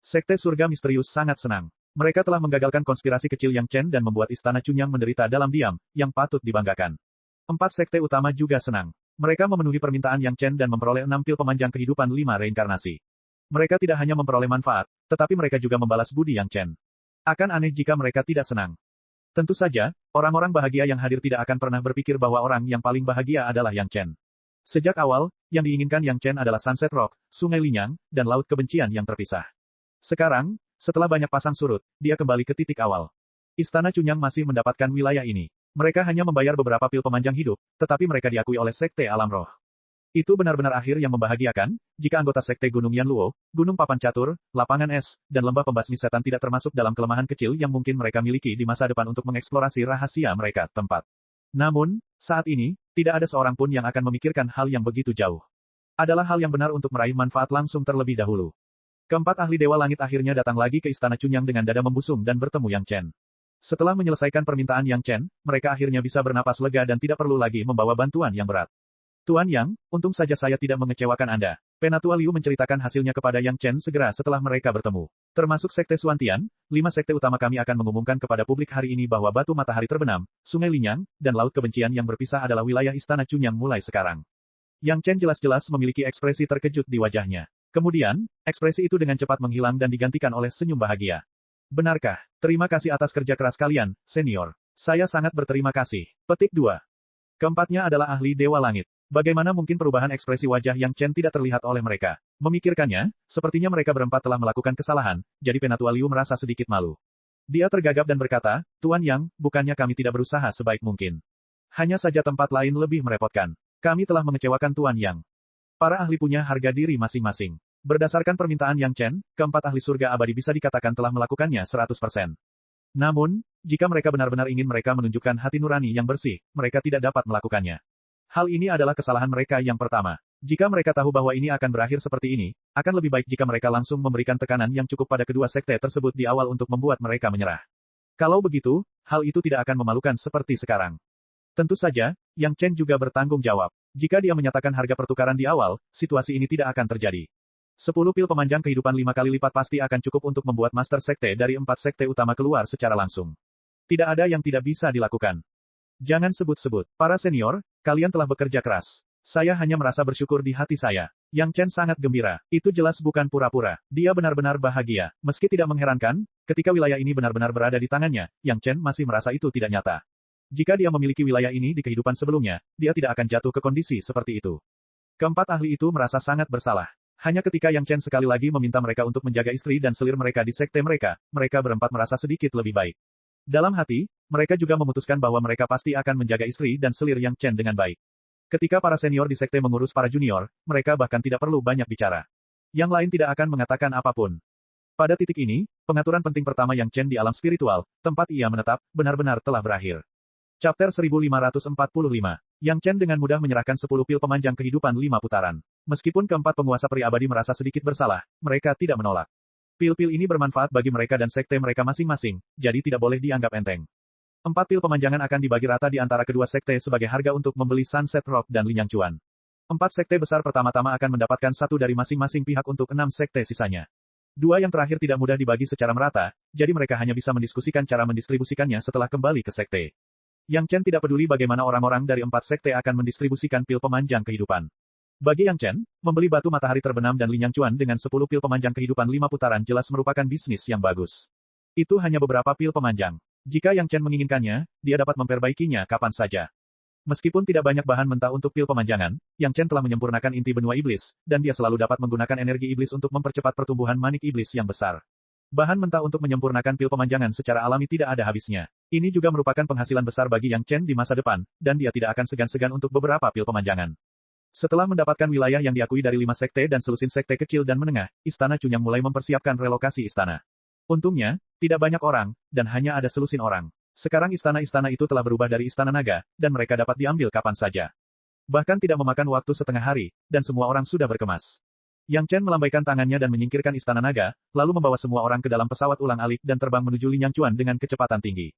Sekte Surga Misterius sangat senang. Mereka telah menggagalkan konspirasi kecil Yang Chen dan membuat Istana Chunyang menderita dalam diam, yang patut dibanggakan. 4 sekte utama juga senang. Mereka memenuhi permintaan Yang Chen dan memperoleh 6 pil pemanjang kehidupan 5 reinkarnasi. Mereka tidak hanya memperoleh manfaat, tetapi mereka juga membalas budi Yang Chen. Akan aneh jika mereka tidak senang. Tentu saja, orang-orang bahagia yang hadir tidak akan pernah berpikir bahwa orang yang paling bahagia adalah Yang Chen. Sejak awal, yang diinginkan Yang Chen adalah Sunset Rock, Sungai Linyang, dan Laut Kebencian yang terpisah. Sekarang, setelah banyak pasang surut, dia kembali ke titik awal. Istana Chunyang masih mendapatkan wilayah ini. Mereka hanya membayar beberapa pil pemanjang hidup, tetapi mereka diakui oleh Sekte Alam Roh. Itu benar-benar akhir yang membahagiakan, jika anggota Sekte Gunung Yanluo, Gunung Papan Catur, Lapangan Es, dan Lembah Pembasmi Setan tidak termasuk dalam kelemahan kecil yang mungkin mereka miliki di masa depan untuk mengeksplorasi rahasia mereka, tempat. Namun, saat ini, tidak ada seorang pun yang akan memikirkan hal yang begitu jauh. Adalah hal yang benar untuk meraih manfaat langsung terlebih dahulu. Keempat ahli Dewa Langit akhirnya datang lagi ke Istana Chunyang dengan dada membusung dan bertemu Yang Chen. Setelah menyelesaikan permintaan Yang Chen, mereka akhirnya bisa bernapas lega dan tidak perlu lagi membawa bantuan yang berat. Tuan Yang, untung saja saya tidak mengecewakan Anda. Penatua Liu menceritakan hasilnya kepada Yang Chen segera setelah mereka bertemu. Termasuk Sekte Suantian, 5 sekte utama kami akan mengumumkan kepada publik hari ini bahwa batu matahari terbenam, Sungai Linyang, dan Laut Kebencian yang berpisah adalah wilayah Istana Chunyang mulai sekarang. Yang Chen jelas-jelas memiliki ekspresi terkejut di wajahnya. Kemudian, ekspresi itu dengan cepat menghilang dan digantikan oleh senyum bahagia. Benarkah? Terima kasih atas kerja keras kalian, senior. Saya sangat berterima kasih. Petik 2. Keempatnya adalah ahli Dewa Langit. Bagaimana mungkin perubahan ekspresi wajah Yang Chen tidak terlihat oleh mereka? Memikirkannya, sepertinya mereka berempat telah melakukan kesalahan, jadi Penatua Liu merasa sedikit malu. Dia tergagap dan berkata, Tuan Yang, bukannya kami tidak berusaha sebaik mungkin. Hanya saja tempat lain lebih merepotkan. Kami telah mengecewakan Tuan Yang. Para ahli punya harga diri masing-masing. Berdasarkan permintaan Yang Chen, keempat ahli surga abadi bisa dikatakan telah melakukannya 100%. Namun, jika mereka benar-benar ingin mereka menunjukkan hati nurani yang bersih, mereka tidak dapat melakukannya. Hal ini adalah kesalahan mereka yang pertama. Jika mereka tahu bahwa ini akan berakhir seperti ini, akan lebih baik jika mereka langsung memberikan tekanan yang cukup pada kedua sekte tersebut di awal untuk membuat mereka menyerah. Kalau begitu, hal itu tidak akan memalukan seperti sekarang. Tentu saja, Yang Chen juga bertanggung jawab. Jika dia menyatakan harga pertukaran di awal, situasi ini tidak akan terjadi. 10 pil pemanjang kehidupan 5 kali lipat pasti akan cukup untuk membuat Master Sekte dari 4 sekte utama keluar secara langsung. Tidak ada yang tidak bisa dilakukan. Jangan sebut-sebut. Para senior, kalian telah bekerja keras. Saya hanya merasa bersyukur di hati saya. Yang Chen sangat gembira. Itu jelas bukan pura-pura. Dia benar-benar bahagia. Meski tidak mengherankan, ketika wilayah ini benar-benar berada di tangannya, Yang Chen masih merasa itu tidak nyata. Jika dia memiliki wilayah ini di kehidupan sebelumnya, dia tidak akan jatuh ke kondisi seperti itu. Keempat ahli itu merasa sangat bersalah. Hanya ketika Yang Chen sekali lagi meminta mereka untuk menjaga istri dan selir mereka di sekte mereka, mereka berempat merasa sedikit lebih baik. Dalam hati, mereka juga memutuskan bahwa mereka pasti akan menjaga istri dan selir Yang Chen dengan baik. Ketika para senior di sekte mengurus para junior, mereka bahkan tidak perlu banyak bicara. Yang lain tidak akan mengatakan apapun. Pada titik ini, pengaturan penting pertama Yang Chen di alam spiritual, tempat ia menetap, benar-benar telah berakhir. Chapter 1545. Yang Chen dengan mudah menyerahkan 10 pil pemanjang kehidupan 5 putaran. Meskipun keempat penguasa peri abadi merasa sedikit bersalah, mereka tidak menolak. Pil-pil ini bermanfaat bagi mereka dan sekte mereka masing-masing, jadi tidak boleh dianggap enteng. 4 pil pemanjangan akan dibagi rata di antara kedua sekte sebagai harga untuk membeli Sunset Rock dan Linyang Chuan. 4 sekte besar pertama-tama akan mendapatkan satu dari masing-masing pihak untuk 6 sekte sisanya. 2 yang terakhir tidak mudah dibagi secara merata, jadi mereka hanya bisa mendiskusikan cara mendistribusikannya setelah kembali ke sekte. Yang Chen tidak peduli bagaimana orang-orang dari 4 sekte akan mendistribusikan pil pemanjang kehidupan. Bagi Yang Chen, membeli batu matahari terbenam dan Linyang Chuan dengan 10 pil pemanjang kehidupan 5 putaran jelas merupakan bisnis yang bagus. Itu hanya beberapa pil pemanjang. Jika Yang Chen menginginkannya, dia dapat memperbaikinya kapan saja. Meskipun tidak banyak bahan mentah untuk pil pemanjangan, Yang Chen telah menyempurnakan inti benua iblis, dan dia selalu dapat menggunakan energi iblis untuk mempercepat pertumbuhan manik iblis yang besar. Bahan mentah untuk menyempurnakan pil pemanjangan secara alami tidak ada habisnya. Ini juga merupakan penghasilan besar bagi Yang Chen di masa depan, dan dia tidak akan segan-segan untuk beberapa pil pemanjangan. Setelah mendapatkan wilayah yang diakui dari 5 sekte dan selusin sekte kecil dan menengah, Istana Chunyang mulai mempersiapkan relokasi istana. Untungnya, tidak banyak orang, dan hanya ada selusin orang. Sekarang istana-istana itu telah berubah dari istana naga, dan mereka dapat diambil kapan saja. Bahkan tidak memakan waktu setengah hari, dan semua orang sudah berkemas. Yang Chen melambaikan tangannya dan menyingkirkan istana naga, lalu membawa semua orang ke dalam pesawat ulang-alik dan terbang menuju Linyang Chuan dengan kecepatan tinggi.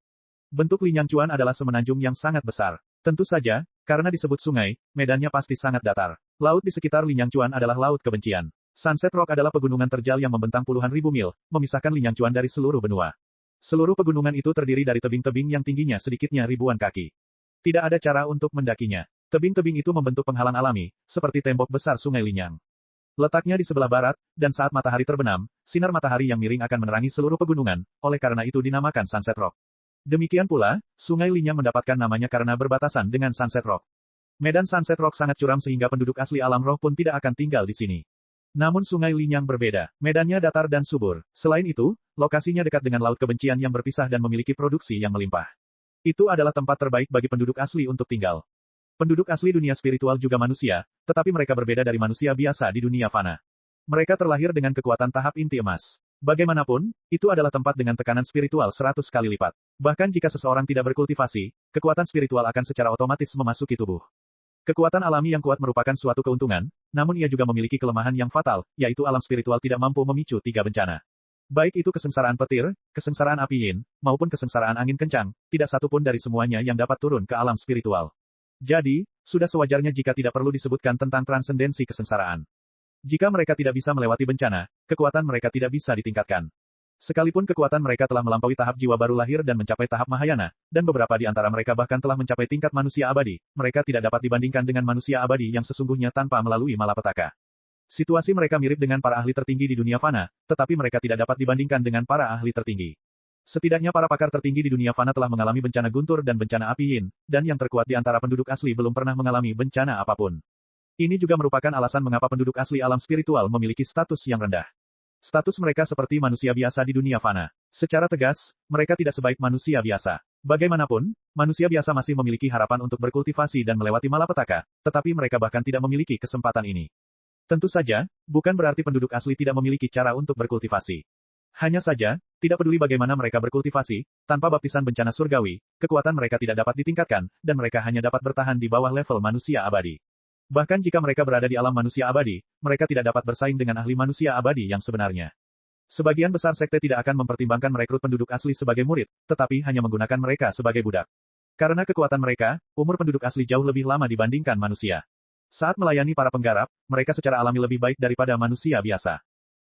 Bentuk Linyang Chuan adalah semenanjung yang sangat besar. Tentu saja, karena disebut sungai, medannya pasti sangat datar. Laut di sekitar Linyang Chuan adalah laut kebencian. Sunset Rock adalah pegunungan terjal yang membentang puluhan ribu mil, memisahkan Linyang Chuan dari seluruh benua. Seluruh pegunungan itu terdiri dari tebing-tebing yang tingginya sedikitnya ribuan kaki. Tidak ada cara untuk mendakinya. Tebing-tebing itu membentuk penghalang alami, seperti tembok besar sungai Linyang. Letaknya di sebelah barat, dan saat matahari terbenam, sinar matahari yang miring akan menerangi seluruh pegunungan, oleh karena itu dinamakan Sunset Rock. Demikian pula, Sungai Linyang mendapatkan namanya karena berbatasan dengan Sunset Rock. Medan Sunset Rock sangat curam sehingga penduduk asli alam roh pun tidak akan tinggal di sini. Namun Sungai Linyang berbeda. Medannya datar dan subur. Selain itu, lokasinya dekat dengan laut kebencian yang berpisah dan memiliki produksi yang melimpah. Itu adalah tempat terbaik bagi penduduk asli untuk tinggal. Penduduk asli dunia spiritual juga manusia, tetapi mereka berbeda dari manusia biasa di dunia fana. Mereka terlahir dengan kekuatan tahap inti emas. Bagaimanapun, itu adalah tempat dengan tekanan spiritual 100 kali lipat. Bahkan jika seseorang tidak berkultivasi, kekuatan spiritual akan secara otomatis memasuki tubuh. Kekuatan alami yang kuat merupakan suatu keuntungan, namun ia juga memiliki kelemahan yang fatal, yaitu alam spiritual tidak mampu memicu 3 bencana. Baik itu kesengsaraan petir, kesengsaraan api yin, maupun kesengsaraan angin kencang, tidak satu pun dari semuanya yang dapat turun ke alam spiritual. Jadi, sudah sewajarnya jika tidak perlu disebutkan tentang transendensi kesengsaraan. Jika mereka tidak bisa melewati bencana, kekuatan mereka tidak bisa ditingkatkan. Sekalipun kekuatan mereka telah melampaui tahap jiwa baru lahir dan mencapai tahap Mahayana, dan beberapa di antara mereka bahkan telah mencapai tingkat manusia abadi, mereka tidak dapat dibandingkan dengan manusia abadi yang sesungguhnya tanpa melalui malapetaka. Situasi mereka mirip dengan para ahli tertinggi di dunia fana, tetapi mereka tidak dapat dibandingkan dengan para ahli tertinggi. Setidaknya para pakar tertinggi di dunia fana telah mengalami bencana guntur dan bencana api yin, dan yang terkuat di antara penduduk asli belum pernah mengalami bencana apapun. Ini juga merupakan alasan mengapa penduduk asli alam spiritual memiliki status yang rendah. Status mereka seperti manusia biasa di dunia fana. Secara tegas, mereka tidak sebaik manusia biasa. Bagaimanapun, manusia biasa masih memiliki harapan untuk berkultivasi dan melewati malapetaka, tetapi mereka bahkan tidak memiliki kesempatan ini. Tentu saja, bukan berarti penduduk asli tidak memiliki cara untuk berkultivasi. Hanya saja, tidak peduli bagaimana mereka berkultivasi, tanpa baptisan bencana surgawi, kekuatan mereka tidak dapat ditingkatkan, dan mereka hanya dapat bertahan di bawah level manusia abadi. Bahkan jika mereka berada di alam manusia abadi, mereka tidak dapat bersaing dengan ahli manusia abadi yang sebenarnya. Sebagian besar sekte tidak akan mempertimbangkan merekrut penduduk asli sebagai murid, tetapi hanya menggunakan mereka sebagai budak. Karena kekuatan mereka, umur penduduk asli jauh lebih lama dibandingkan manusia. Saat melayani para penggarap, mereka secara alami lebih baik daripada manusia biasa.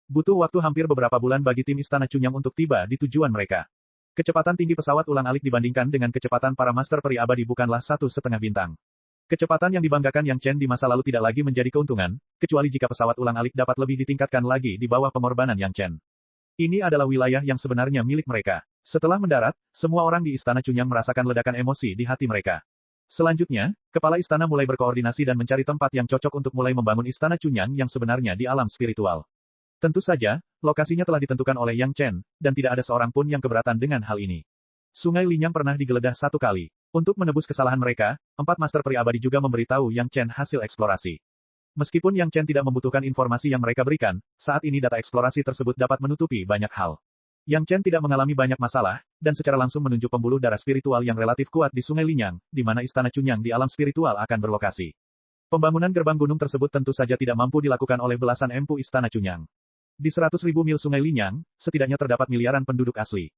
Butuh waktu hampir beberapa bulan bagi tim Istana Chunyang untuk tiba di tujuan mereka. Kecepatan tinggi pesawat ulang-alik dibandingkan dengan kecepatan para master peri abadi bukanlah 1,5 bintang. Kecepatan yang dibanggakan Yang Chen di masa lalu tidak lagi menjadi keuntungan, kecuali jika pesawat ulang-alik dapat lebih ditingkatkan lagi di bawah pengorbanan Yang Chen. Ini adalah wilayah yang sebenarnya milik mereka. Setelah mendarat, semua orang di Istana Chunyang merasakan ledakan emosi di hati mereka. Selanjutnya, kepala istana mulai berkoordinasi dan mencari tempat yang cocok untuk mulai membangun Istana Chunyang yang sebenarnya di alam spiritual. Tentu saja, lokasinya telah ditentukan oleh Yang Chen, dan tidak ada seorang pun yang keberatan dengan hal ini. Sungai Linyang pernah digeledah 1 kali. Untuk menebus kesalahan mereka, 4 master peri abadi juga memberitahu Yang Chen hasil eksplorasi. Meskipun Yang Chen tidak membutuhkan informasi yang mereka berikan, saat ini data eksplorasi tersebut dapat menutupi banyak hal. Yang Chen tidak mengalami banyak masalah, dan secara langsung menunjuk pembuluh darah spiritual yang relatif kuat di Sungai Linyang, di mana Istana Chunyang di alam spiritual akan berlokasi. Pembangunan gerbang gunung tersebut tentu saja tidak mampu dilakukan oleh belasan empu Istana Chunyang. Di 100.000 mil Sungai Linyang, setidaknya terdapat miliaran penduduk asli.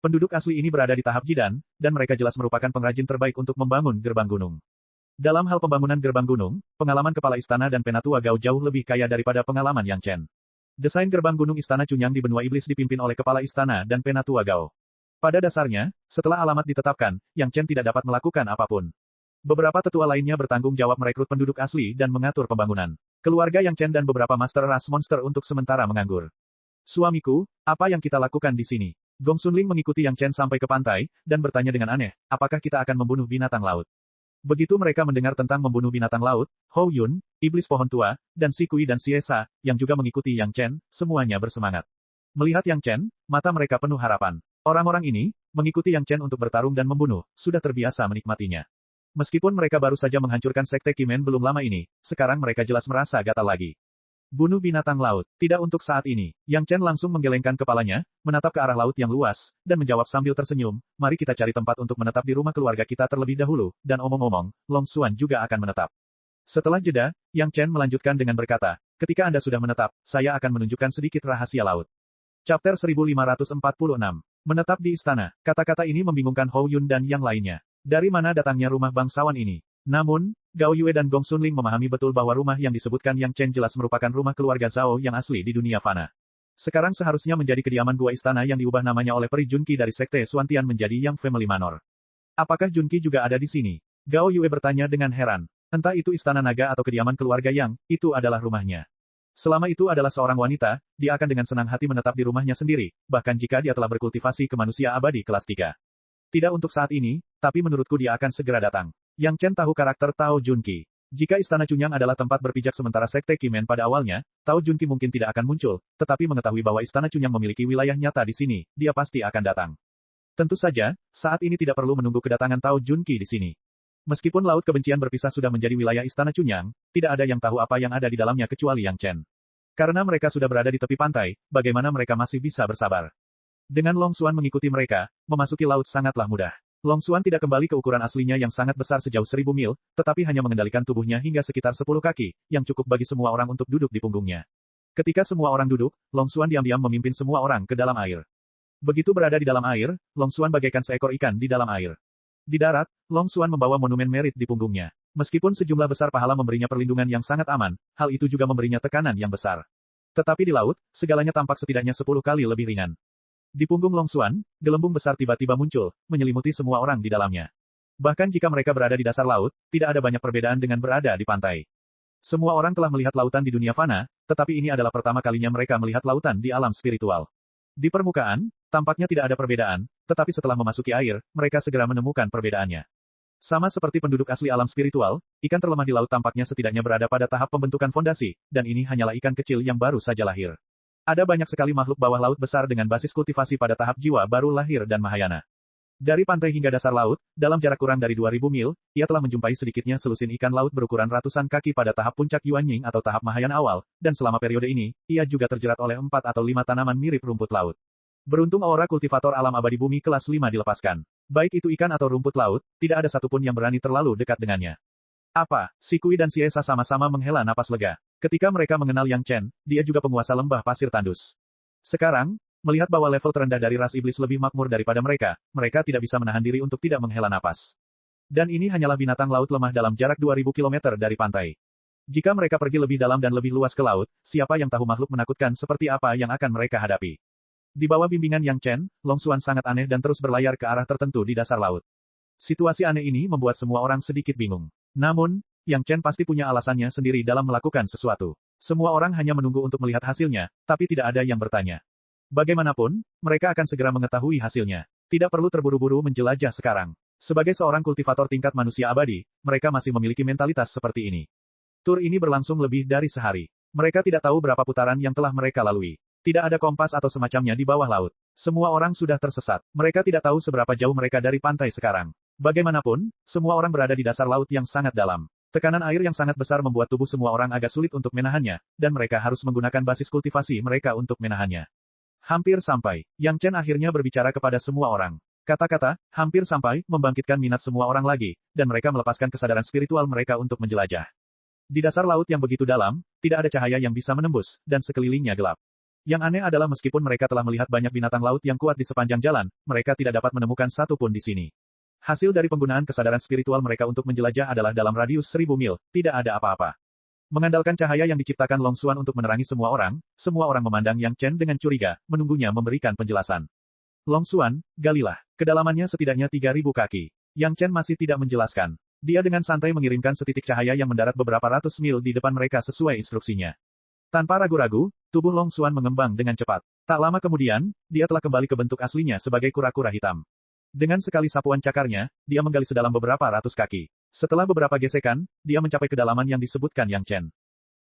Penduduk asli ini berada di tahap jidan, dan mereka jelas merupakan pengrajin terbaik untuk membangun gerbang gunung. Dalam hal pembangunan gerbang gunung, pengalaman kepala istana dan Penatua Gao jauh lebih kaya daripada pengalaman Yang Chen. Desain gerbang gunung Istana Chunyang di benua iblis dipimpin oleh kepala istana dan Penatua Gao. Pada dasarnya, setelah alamat ditetapkan, Yang Chen tidak dapat melakukan apapun. Beberapa tetua lainnya bertanggung jawab merekrut penduduk asli dan mengatur pembangunan. Keluarga Yang Chen dan beberapa master ras monster untuk sementara menganggur. Suamiku, apa yang kita lakukan di sini? Gong Sunling mengikuti Yang Chen sampai ke pantai, dan bertanya dengan aneh, apakah kita akan membunuh binatang laut? Begitu mereka mendengar tentang membunuh binatang laut, Hou Yun, iblis pohon tua, dan Si Kui dan Siesa, yang juga mengikuti Yang Chen, semuanya bersemangat. Melihat Yang Chen, mata mereka penuh harapan. Orang-orang ini, mengikuti Yang Chen untuk bertarung dan membunuh, sudah terbiasa menikmatinya. Meskipun mereka baru saja menghancurkan Sekte Kimen belum lama ini, sekarang mereka jelas merasa gatal lagi. Bunuh binatang laut, tidak untuk saat ini. Yang Chen langsung menggelengkan kepalanya, menatap ke arah laut yang luas, dan menjawab sambil tersenyum, mari kita cari tempat untuk menetap di rumah keluarga kita terlebih dahulu, dan omong-omong, Long Xuan juga akan menetap. Setelah jeda, Yang Chen melanjutkan dengan berkata, ketika Anda sudah menetap, saya akan menunjukkan sedikit rahasia laut. Chapter 1546. Menetap di istana. Kata-kata ini membingungkan Hou Yun dan yang lainnya. Dari mana datangnya rumah bangsawan ini? Namun, Gao Yue dan Gong Sunling memahami betul bahwa rumah yang disebutkan Yang Chen jelas merupakan rumah keluarga Zhao yang asli di dunia fana. Sekarang seharusnya menjadi kediaman gua istana yang diubah namanya oleh Peri Junqi dari Sekte Xuantian menjadi Yang Family Manor. Apakah Junqi juga ada di sini? Gao Yue bertanya dengan heran. Entah itu istana naga atau kediaman keluarga Yang, itu adalah rumahnya. Selama itu adalah seorang wanita, dia akan dengan senang hati menetap di rumahnya sendiri, bahkan jika dia telah berkultivasi ke manusia abadi kelas 3. Tidak untuk saat ini, tapi menurutku dia akan segera datang. Yang Chen tahu karakter Tao Junqi. Jika Istana Chunyang adalah tempat berpijak sementara Sekte Kimen pada awalnya, Tao Junqi mungkin tidak akan muncul, tetapi mengetahui bahwa Istana Chunyang memiliki wilayah nyata di sini, dia pasti akan datang. Tentu saja, saat ini tidak perlu menunggu kedatangan Tao Junqi di sini. Meskipun laut kebencian berpisah sudah menjadi wilayah Istana Chunyang, tidak ada yang tahu apa yang ada di dalamnya kecuali Yang Chen. Karena mereka sudah berada di tepi pantai, bagaimana mereka masih bisa bersabar? Dengan Long Xuan mengikuti mereka, memasuki laut sangatlah mudah. Long Xuan tidak kembali ke ukuran aslinya yang sangat besar sejauh 1000 mil, tetapi hanya mengendalikan tubuhnya hingga sekitar 10 kaki, yang cukup bagi semua orang untuk duduk di punggungnya. Ketika semua orang duduk, Long Xuan diam-diam memimpin semua orang ke dalam air. Begitu berada di dalam air, Long Xuan bagaikan seekor ikan di dalam air. Di darat, Long Xuan membawa monumen merit di punggungnya. Meskipun sejumlah besar pahala memberinya perlindungan yang sangat aman, hal itu juga memberinya tekanan yang besar. Tetapi di laut, segalanya tampak setidaknya 10 kali lebih ringan. Di punggung Long Xuan, gelembung besar tiba-tiba muncul, menyelimuti semua orang di dalamnya. Bahkan jika mereka berada di dasar laut, tidak ada banyak perbedaan dengan berada di pantai. Semua orang telah melihat lautan di dunia fana, tetapi ini adalah pertama kalinya mereka melihat lautan di alam spiritual. Di permukaan, tampaknya tidak ada perbedaan, tetapi setelah memasuki air, mereka segera menemukan perbedaannya. Sama seperti penduduk asli alam spiritual, ikan terlemah di laut tampaknya setidaknya berada pada tahap pembentukan fondasi, dan ini hanyalah ikan kecil yang baru saja lahir. Ada banyak sekali makhluk bawah laut besar dengan basis kultivasi pada tahap jiwa baru lahir dan Mahayana. Dari pantai hingga dasar laut, dalam jarak kurang dari 2000 mil, ia telah menjumpai sedikitnya selusin ikan laut berukuran ratusan kaki pada tahap puncak Yuanying atau tahap Mahayana awal, dan selama periode ini, ia juga terjerat oleh 4 atau 5 tanaman mirip rumput laut. Beruntung aura kultivator alam abadi bumi kelas 5 dilepaskan. Baik itu ikan atau rumput laut, tidak ada satupun yang berani terlalu dekat dengannya. Apa? Si Kui dan Siesa sama-sama menghela napas lega. Ketika mereka mengenal Yang Chen, dia juga penguasa lembah pasir tandus. Sekarang, melihat bahwa level terendah dari ras iblis lebih makmur daripada mereka, mereka tidak bisa menahan diri untuk tidak menghela napas. Dan ini hanyalah binatang laut lemah dalam jarak 2000 km dari pantai. Jika mereka pergi lebih dalam dan lebih luas ke laut, siapa yang tahu makhluk menakutkan seperti apa yang akan mereka hadapi. Di bawah bimbingan Yang Chen, Long Xuan sangat aneh dan terus berlayar ke arah tertentu di dasar laut. Situasi aneh ini membuat semua orang sedikit bingung. Namun, Yang Chen pasti punya alasannya sendiri dalam melakukan sesuatu. Semua orang hanya menunggu untuk melihat hasilnya, tapi tidak ada yang bertanya. Bagaimanapun, mereka akan segera mengetahui hasilnya. Tidak perlu terburu-buru menjelajah sekarang. Sebagai seorang kultivator tingkat manusia abadi, mereka masih memiliki mentalitas seperti ini. Tur ini berlangsung lebih dari sehari. Mereka tidak tahu berapa putaran yang telah mereka lalui. Tidak ada kompas atau semacamnya di bawah laut. Semua orang sudah tersesat. Mereka tidak tahu seberapa jauh mereka dari pantai sekarang. Bagaimanapun, semua orang berada di dasar laut yang sangat dalam. Tekanan air yang sangat besar membuat tubuh semua orang agak sulit untuk menahannya, dan mereka harus menggunakan basis kultivasi mereka untuk menahannya. Hampir sampai. Yang Chen akhirnya berbicara kepada semua orang. Kata-kata, hampir sampai, membangkitkan minat semua orang lagi, dan mereka melepaskan kesadaran spiritual mereka untuk menjelajah. Di dasar laut yang begitu dalam, tidak ada cahaya yang bisa menembus, dan sekelilingnya gelap. Yang aneh adalah meskipun mereka telah melihat banyak binatang laut yang kuat di sepanjang jalan, mereka tidak dapat menemukan satu pun di sini. Hasil dari penggunaan kesadaran spiritual mereka untuk menjelajah adalah dalam radius 1000 mil, tidak ada apa-apa. Mengandalkan cahaya yang diciptakan Long Xuan untuk menerangi semua orang memandang Yang Chen dengan curiga, menunggunya memberikan penjelasan. Long Xuan, galilah. Kedalamannya setidaknya 3000 kaki. Yang Chen masih tidak menjelaskan. Dia dengan santai mengirimkan setitik cahaya yang mendarat beberapa ratus mil di depan mereka sesuai instruksinya. Tanpa ragu-ragu, tubuh Long Xuan mengembang dengan cepat. Tak lama kemudian, dia telah kembali ke bentuk aslinya sebagai kura-kura hitam. Dengan sekali sapuan cakarnya, dia menggali sedalam beberapa ratus kaki. Setelah beberapa gesekan, dia mencapai kedalaman yang disebutkan Yang Chen.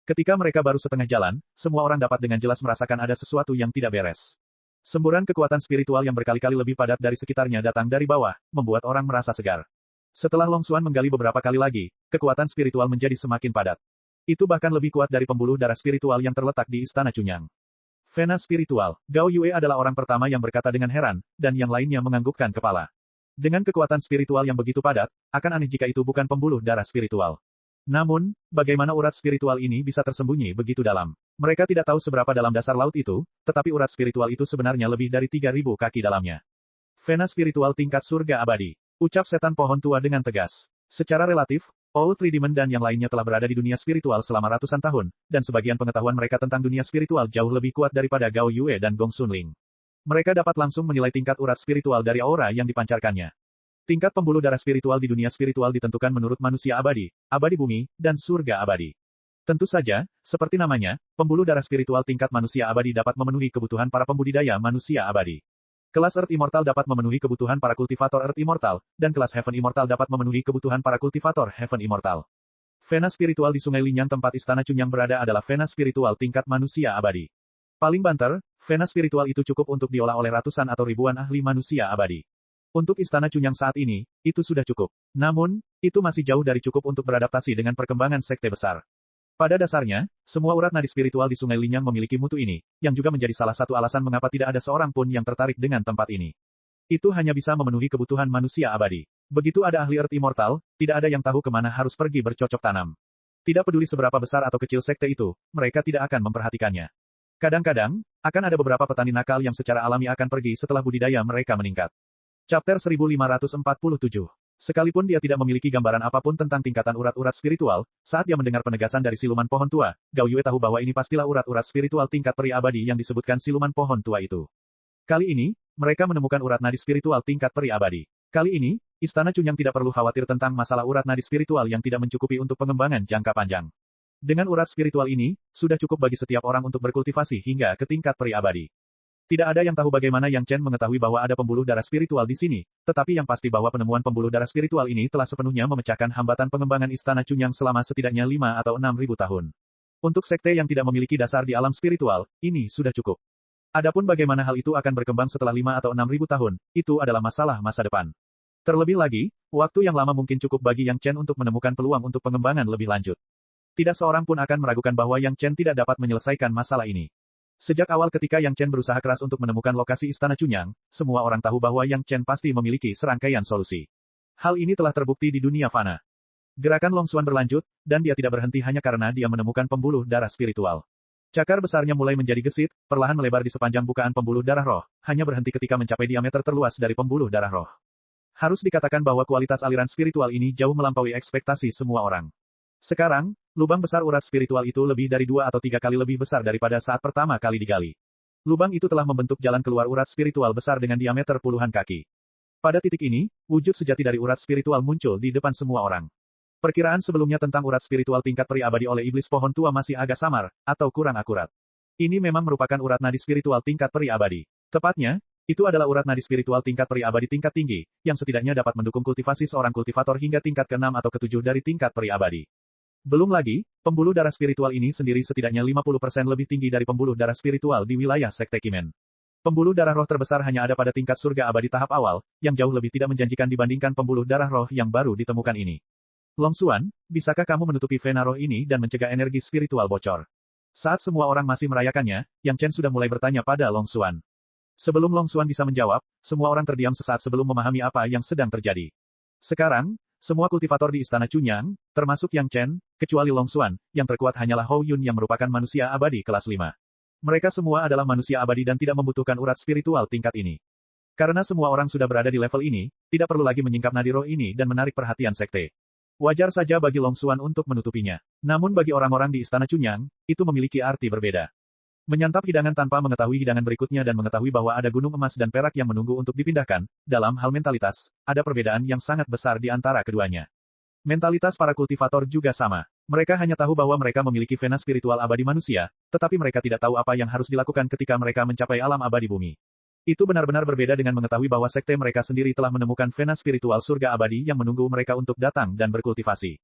Ketika mereka baru setengah jalan, semua orang dapat dengan jelas merasakan ada sesuatu yang tidak beres. Semburan kekuatan spiritual yang berkali-kali lebih padat dari sekitarnya datang dari bawah, membuat orang merasa segar. Setelah Long Xuan menggali beberapa kali lagi, kekuatan spiritual menjadi semakin padat. Itu bahkan lebih kuat dari pembuluh darah spiritual yang terletak di Istana Cunyang. Vena spiritual. Gao Yue adalah orang pertama yang berkata dengan heran, dan yang lainnya menganggukkan kepala. Dengan kekuatan spiritual yang begitu padat, akan aneh jika itu bukan pembuluh darah spiritual. Namun, bagaimana urat spiritual ini bisa tersembunyi begitu dalam? Mereka tidak tahu seberapa dalam dasar laut itu, tetapi urat spiritual itu sebenarnya lebih dari 3000 kaki dalamnya. Vena spiritual tingkat surga abadi. Ucap setan pohon tua dengan tegas. Secara relatif, All Three Demon dan yang lainnya telah berada di dunia spiritual selama ratusan tahun, dan sebagian pengetahuan mereka tentang dunia spiritual jauh lebih kuat daripada Gao Yue dan Gong Sunling. Mereka dapat langsung menilai tingkat urat spiritual dari aura yang dipancarkannya. Tingkat pembuluh darah spiritual di dunia spiritual ditentukan menurut manusia abadi, abadi bumi, dan surga abadi. Tentu saja, seperti namanya, pembuluh darah spiritual tingkat manusia abadi dapat memenuhi kebutuhan para pembudidaya manusia abadi. Kelas Earth Immortal dapat memenuhi kebutuhan para kultivator Earth Immortal, dan kelas Heaven Immortal dapat memenuhi kebutuhan para kultivator Heaven Immortal. Vena spiritual di Sungai Linyang tempat Istana Cunyang berada adalah vena spiritual tingkat manusia abadi. Paling banter, vena spiritual itu cukup untuk diolah oleh ratusan atau ribuan ahli manusia abadi. Untuk Istana Cunyang saat ini, itu sudah cukup. Namun, itu masih jauh dari cukup untuk beradaptasi dengan perkembangan sekte besar. Pada dasarnya, semua urat nadi spiritual di Sungai Linyang memiliki mutu ini, yang juga menjadi salah satu alasan mengapa tidak ada seorang pun yang tertarik dengan tempat ini. Itu hanya bisa memenuhi kebutuhan manusia abadi. Begitu ada ahli Earth Immortal, tidak ada yang tahu kemana harus pergi bercocok tanam. Tidak peduli seberapa besar atau kecil sekte itu, mereka tidak akan memperhatikannya. Kadang-kadang, akan ada beberapa petani nakal yang secara alami akan pergi setelah budidaya mereka meningkat. Chapter 1547. Sekalipun dia tidak memiliki gambaran apapun tentang tingkatan urat-urat spiritual, saat dia mendengar penegasan dari siluman pohon tua, Gao Yue tahu bahwa ini pastilah urat-urat spiritual tingkat peri abadi yang disebutkan siluman pohon tua itu. Kali ini, mereka menemukan urat nadi spiritual tingkat peri abadi. Kali ini, Istana Cunyang tidak perlu khawatir tentang masalah urat nadi spiritual yang tidak mencukupi untuk pengembangan jangka panjang. Dengan urat spiritual ini, sudah cukup bagi setiap orang untuk berkultivasi hingga ke tingkat peri abadi. Tidak ada yang tahu bagaimana Yang Chen mengetahui bahwa ada pembuluh darah spiritual di sini, tetapi yang pasti bahwa penemuan pembuluh darah spiritual ini telah sepenuhnya memecahkan hambatan pengembangan Istana Cunyang selama setidaknya 5 atau 6.000 tahun. Untuk sekte yang tidak memiliki dasar di alam spiritual, ini sudah cukup. Adapun bagaimana hal itu akan berkembang setelah 5 atau 6.000 tahun, itu adalah masalah masa depan. Terlebih lagi, waktu yang lama mungkin cukup bagi Yang Chen untuk menemukan peluang untuk pengembangan lebih lanjut. Tidak seorang pun akan meragukan bahwa Yang Chen tidak dapat menyelesaikan masalah ini. Sejak awal ketika Yang Chen berusaha keras untuk menemukan lokasi Istana Cunyang, semua orang tahu bahwa Yang Chen pasti memiliki serangkaian solusi. Hal ini telah terbukti di dunia fana. Gerakan Long Xuan berlanjut, dan dia tidak berhenti hanya karena dia menemukan pembuluh darah spiritual. Cakar besarnya mulai menjadi gesit, perlahan melebar di sepanjang bukaan pembuluh darah roh, hanya berhenti ketika mencapai diameter terluas dari pembuluh darah roh. Harus dikatakan bahwa kualitas aliran spiritual ini jauh melampaui ekspektasi semua orang. Sekarang, Lubang besar urat spiritual itu lebih dari 2 atau 3 kali lebih besar daripada saat pertama kali digali. Lubang itu telah membentuk jalan keluar urat spiritual besar dengan diameter puluhan kaki. Pada titik ini, wujud sejati dari urat spiritual muncul di depan semua orang. Perkiraan sebelumnya tentang urat spiritual tingkat peri abadi oleh iblis pohon tua masih agak samar, atau kurang akurat. Ini memang merupakan urat nadi spiritual tingkat peri abadi. Tepatnya, itu adalah urat nadi spiritual tingkat peri abadi tingkat tinggi, yang setidaknya dapat mendukung kultivasi seorang kultivator hingga tingkat ke-6 atau ke-7 dari tingkat peri abadi. Belum lagi, pembuluh darah spiritual ini sendiri setidaknya 50% lebih tinggi dari pembuluh darah spiritual di wilayah Sekte Kimen. Pembuluh darah roh terbesar hanya ada pada tingkat surga abadi tahap awal, yang jauh lebih tidak menjanjikan dibandingkan pembuluh darah roh yang baru ditemukan ini. Long Xuan, bisakah kamu menutupi vena roh ini dan mencegah energi spiritual bocor? Saat semua orang masih merayakannya, Yang Chen sudah mulai bertanya pada Long Xuan. Sebelum Long Xuan bisa menjawab, semua orang terdiam sesaat sebelum memahami apa yang sedang terjadi. Sekarang, semua kultivator di Istana Chunyang, termasuk Yang Chen, kecuali Long Xuan, yang terkuat hanyalah Hou Yun yang merupakan manusia abadi kelas 5. Mereka semua adalah manusia abadi dan tidak membutuhkan urat spiritual tingkat ini. Karena semua orang sudah berada di level ini, tidak perlu lagi menyingkap nadi roh ini dan menarik perhatian sekte. Wajar saja bagi Long Xuan untuk menutupinya. Namun bagi orang-orang di Istana Chunyang, itu memiliki arti berbeda. Menyantap hidangan tanpa mengetahui hidangan berikutnya dan mengetahui bahwa ada gunung emas dan perak yang menunggu untuk dipindahkan, dalam hal mentalitas, ada perbedaan yang sangat besar di antara keduanya. Mentalitas para kultivator juga sama. Mereka hanya tahu bahwa mereka memiliki vena spiritual abadi manusia, tetapi mereka tidak tahu apa yang harus dilakukan ketika mereka mencapai alam abadi bumi. Itu benar-benar berbeda dengan mengetahui bahwa sekte mereka sendiri telah menemukan vena spiritual surga abadi yang menunggu mereka untuk datang dan berkultivasi.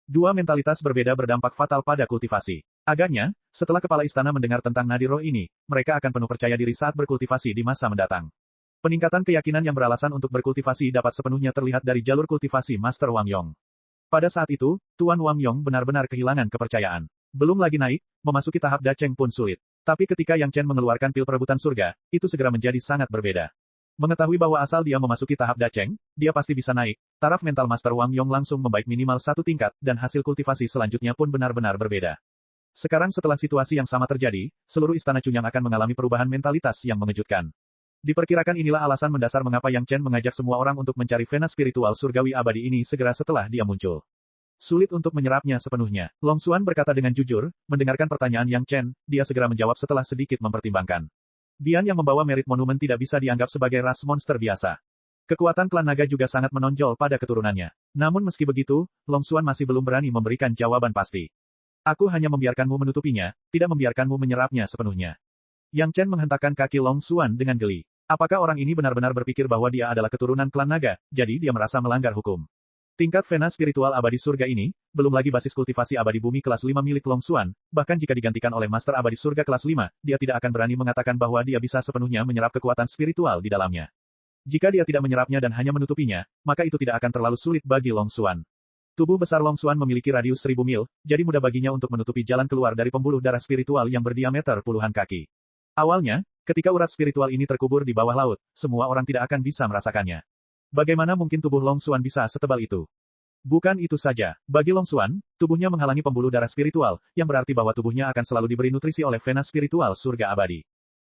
Dua mentalitas berbeda berdampak fatal pada kultivasi. Agaknya, setelah kepala istana mendengar tentang nadi roh ini, mereka akan penuh percaya diri saat berkultivasi di masa mendatang. Peningkatan keyakinan yang beralasan untuk berkultivasi dapat sepenuhnya terlihat dari jalur kultivasi Master Wang Yong. Pada saat itu, Tuan Wang Yong benar-benar kehilangan kepercayaan. Belum lagi naik, memasuki tahap Dacheng pun sulit. Tapi ketika Yang Chen mengeluarkan pil perebutan surga, itu segera menjadi sangat berbeda. Mengetahui bahwa asal dia memasuki tahap Dacheng, dia pasti bisa naik. Taraf mental Master Wang Yong langsung membaik minimal 1 tingkat, dan hasil kultivasi selanjutnya pun benar-benar berbeda. Sekarang setelah situasi yang sama terjadi, seluruh Istana Chunyang akan mengalami perubahan mentalitas yang mengejutkan. Diperkirakan inilah alasan mendasar mengapa Yang Chen mengajak semua orang untuk mencari vena spiritual surgawi abadi ini segera setelah dia muncul. Sulit untuk menyerapnya sepenuhnya. Long Xuan berkata dengan jujur, mendengarkan pertanyaan Yang Chen, dia segera menjawab setelah sedikit mempertimbangkan. Bian yang membawa merit monumen tidak bisa dianggap sebagai ras monster biasa. Kekuatan klan naga juga sangat menonjol pada keturunannya. Namun meski begitu, Long Xuan masih belum berani memberikan jawaban pasti. Aku hanya membiarkanmu menutupinya, tidak membiarkanmu menyerapnya sepenuhnya. Yang Chen menghentakkan kaki Long Xuan dengan geli. Apakah orang ini benar-benar berpikir bahwa dia adalah keturunan klan naga, jadi dia merasa melanggar hukum? Tingkat vena spiritual abadi surga ini, belum lagi basis kultivasi abadi bumi kelas 5 milik Long Xuan, bahkan jika digantikan oleh Master abadi surga kelas 5, dia tidak akan berani mengatakan bahwa dia bisa sepenuhnya menyerap kekuatan spiritual di dalamnya. Jika dia tidak menyerapnya dan hanya menutupinya, maka itu tidak akan terlalu sulit bagi Long Xuan. Tubuh besar Long Xuan memiliki radius 1000 mil, jadi mudah baginya untuk menutupi jalan keluar dari pembuluh darah spiritual yang berdiameter puluhan kaki. Awalnya, ketika urat spiritual ini terkubur di bawah laut, semua orang tidak akan bisa merasakannya. Bagaimana mungkin tubuh Long Xuan bisa setebal itu? Bukan itu saja. Bagi Long Xuan, tubuhnya menghalangi pembuluh darah spiritual, yang berarti bahwa tubuhnya akan selalu diberi nutrisi oleh vena spiritual surga abadi.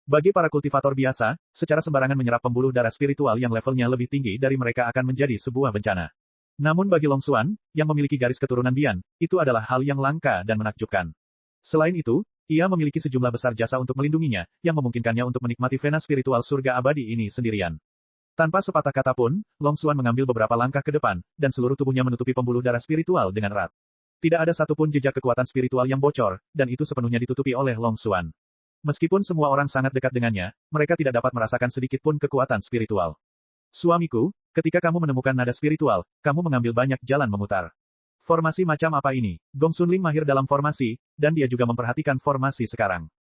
Bagi para kultivator biasa, secara sembarangan menyerap pembuluh darah spiritual yang levelnya lebih tinggi dari mereka akan menjadi sebuah bencana. Namun bagi Long Xuan, yang memiliki garis keturunan Bian, itu adalah hal yang langka dan menakjubkan. Selain itu, ia memiliki sejumlah besar jasa untuk melindunginya, yang memungkinkannya untuk menikmati vena spiritual surga abadi ini sendirian. Tanpa sepatah kata pun, Long Xuan mengambil beberapa langkah ke depan, dan seluruh tubuhnya menutupi pembuluh darah spiritual dengan erat. Tidak ada satupun jejak kekuatan spiritual yang bocor, dan itu sepenuhnya ditutupi oleh Long Xuan. Meskipun semua orang sangat dekat dengannya, mereka tidak dapat merasakan sedikit pun kekuatan spiritual. Suamiku, ketika kamu menemukan nada spiritual, kamu mengambil banyak jalan memutar. Formasi macam apa ini? Gong Xunling mahir dalam formasi, dan dia juga memperhatikan formasi sekarang.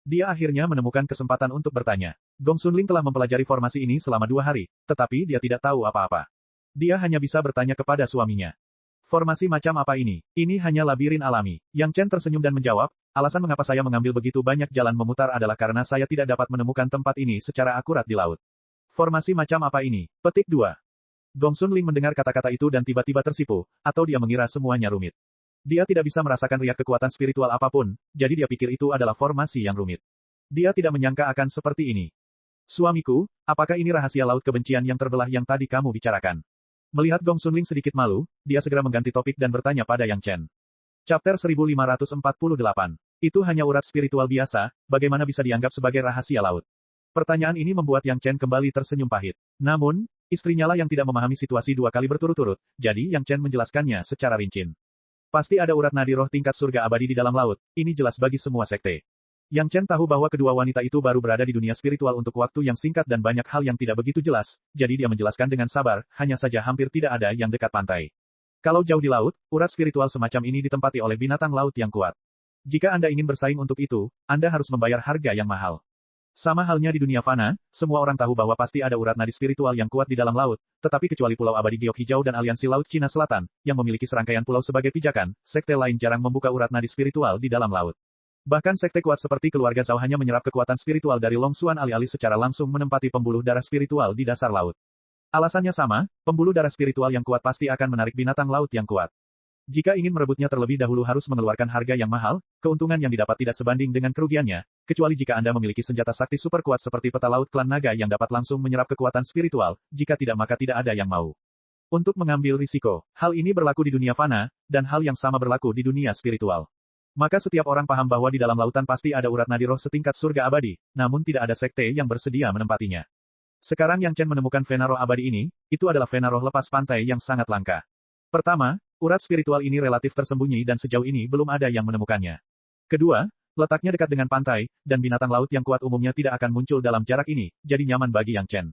Dia akhirnya menemukan kesempatan untuk bertanya. Gong Xunling telah mempelajari formasi ini selama 2 hari, tetapi dia tidak tahu apa-apa. Dia hanya bisa bertanya kepada suaminya. Formasi macam apa ini? Ini hanya labirin alami. Yang Chen tersenyum dan menjawab, alasan mengapa saya mengambil begitu banyak jalan memutar adalah karena saya tidak dapat menemukan tempat ini secara akurat di laut. Formasi macam apa ini? Petik 2. Gong Xunling mendengar kata-kata itu dan tiba-tiba tersipu, atau dia mengira semuanya rumit. Dia tidak bisa merasakan riak kekuatan spiritual apapun, jadi dia pikir itu adalah formasi yang rumit. Dia tidak menyangka akan seperti ini. Suamiku, apakah ini rahasia laut kebencian yang terbelah yang tadi kamu bicarakan? Melihat Gong Xunling sedikit malu, dia segera mengganti topik dan bertanya pada Yang Chen. Chapter 1548. Itu hanya urat spiritual biasa, bagaimana bisa dianggap sebagai rahasia laut? Pertanyaan ini membuat Yang Chen kembali tersenyum pahit. Namun, istrinya lah yang tidak memahami situasi dua kali berturut-turut, jadi Yang Chen menjelaskannya secara rinci. Pasti ada urat nadi roh tingkat surga abadi di dalam laut, ini jelas bagi semua sekte. Yang Chen tahu bahwa kedua wanita itu baru berada di dunia spiritual untuk waktu yang singkat dan banyak hal yang tidak begitu jelas, jadi dia menjelaskan dengan sabar, hanya saja hampir tidak ada yang dekat pantai. Kalau jauh di laut, urat spiritual semacam ini ditempati oleh binatang laut yang kuat. Jika Anda ingin bersaing untuk itu, Anda harus membayar harga yang mahal. Sama halnya di dunia fana, semua orang tahu bahwa pasti ada urat nadi spiritual yang kuat di dalam laut, tetapi kecuali Pulau Abadi Giok Hijau dan Aliansi Laut Cina Selatan, yang memiliki serangkaian pulau sebagai pijakan, sekte lain jarang membuka urat nadi spiritual di dalam laut. Bahkan sekte kuat seperti keluarga Zhao hanya menyerap kekuatan spiritual dari Long Xuan alih-alih secara langsung menempati pembuluh darah spiritual di dasar laut. Alasannya sama, pembuluh darah spiritual yang kuat pasti akan menarik binatang laut yang kuat. Jika ingin merebutnya terlebih dahulu harus mengeluarkan harga yang mahal, keuntungan yang didapat tidak sebanding dengan kerugiannya, kecuali jika Anda memiliki senjata sakti super kuat seperti peta laut klan naga yang dapat langsung menyerap kekuatan spiritual, jika tidak maka tidak ada yang mau. Untuk mengambil risiko, hal ini berlaku di dunia fana, dan hal yang sama berlaku di dunia spiritual. Maka setiap orang paham bahwa di dalam lautan pasti ada urat nadi roh setingkat surga abadi, namun tidak ada sekte yang bersedia menempatinya. Sekarang Yang Chen menemukan vena roh abadi ini, itu adalah vena roh lepas pantai yang sangat langka. Pertama, urat spiritual ini relatif tersembunyi dan sejauh ini belum ada yang menemukannya. Kedua, letaknya dekat dengan pantai, dan binatang laut yang kuat umumnya tidak akan muncul dalam jarak ini, jadi nyaman bagi Yang Chen.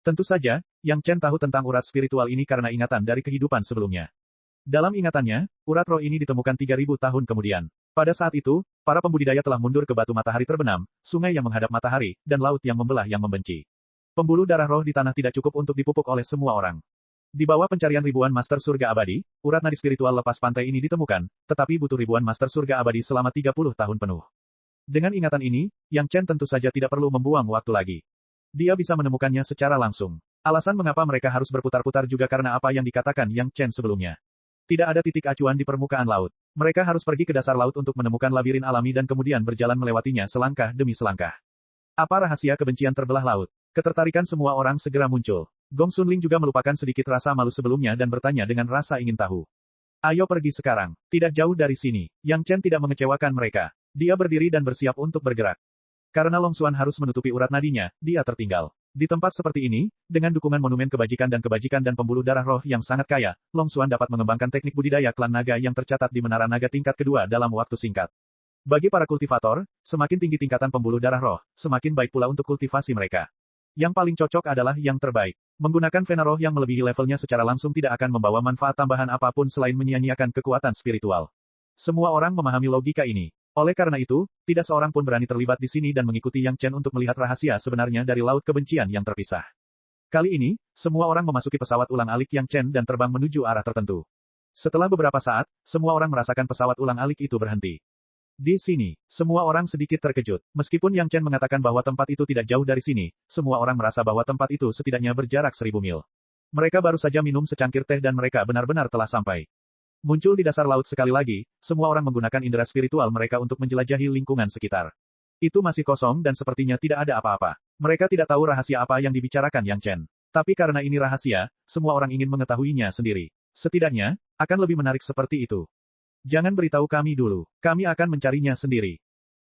Tentu saja, Yang Chen tahu tentang urat spiritual ini karena ingatan dari kehidupan sebelumnya. Dalam ingatannya, urat roh ini ditemukan 3000 tahun kemudian. Pada saat itu, para pembudidaya telah mundur ke batu matahari terbenam, sungai yang menghadap matahari, dan laut yang membelah yang membenci. Pembuluh darah roh di tanah tidak cukup untuk dipupuk oleh semua orang. Di bawah pencarian ribuan master surga abadi, urat nadi spiritual lepas pantai ini ditemukan, tetapi butuh ribuan master surga abadi selama 30 tahun penuh. Dengan ingatan ini, Yang Chen tentu saja tidak perlu membuang waktu lagi. Dia bisa menemukannya secara langsung. Alasan mengapa mereka harus berputar-putar juga karena apa yang dikatakan Yang Chen sebelumnya. Tidak ada titik acuan di permukaan laut. Mereka harus pergi ke dasar laut untuk menemukan labirin alami dan kemudian berjalan melewatinya selangkah demi selangkah. Apa rahasia kebencian terbelah laut? Ketertarikan semua orang segera muncul. Gong Sunling juga melupakan sedikit rasa malu sebelumnya dan bertanya dengan rasa ingin tahu. Ayo pergi sekarang. Tidak jauh dari sini. Yang Chen tidak mengecewakan mereka. Dia berdiri dan bersiap untuk bergerak. Karena Long Xuan harus menutupi urat nadinya, dia tertinggal. Di tempat seperti ini, dengan dukungan monumen kebajikan dan pembuluh darah roh yang sangat kaya, Long Xuan dapat mengembangkan teknik budidaya klan naga yang tercatat di Menara Naga tingkat kedua dalam waktu singkat. Bagi para kultivator, semakin tinggi tingkatan pembuluh darah roh, semakin baik pula untuk kultivasi mereka. Yang paling cocok adalah yang terbaik. Menggunakan vena roh yang melebihi levelnya secara langsung tidak akan membawa manfaat tambahan apapun selain menyia-nyiakan kekuatan spiritual. Semua orang memahami logika ini. Oleh karena itu, tidak seorang pun berani terlibat di sini dan mengikuti Yang Chen untuk melihat rahasia sebenarnya dari laut kebencian yang terpisah. Kali ini, semua orang memasuki pesawat ulang-alik Yang Chen dan terbang menuju arah tertentu. Setelah beberapa saat, semua orang merasakan pesawat ulang-alik itu berhenti. Di sini, semua orang sedikit terkejut. Meskipun Yang Chen mengatakan bahwa tempat itu tidak jauh dari sini, semua orang merasa bahwa tempat itu setidaknya berjarak 1000 mil. Mereka baru saja minum secangkir teh dan mereka benar-benar telah sampai. Muncul di dasar laut sekali lagi, semua orang menggunakan indera spiritual mereka untuk menjelajahi lingkungan sekitar. Itu masih kosong dan sepertinya tidak ada apa-apa. Mereka tidak tahu rahasia apa yang dibicarakan Yang Chen. Tapi karena ini rahasia, semua orang ingin mengetahuinya sendiri. Setidaknya, akan lebih menarik seperti itu. Jangan beritahu kami dulu. Kami akan mencarinya sendiri.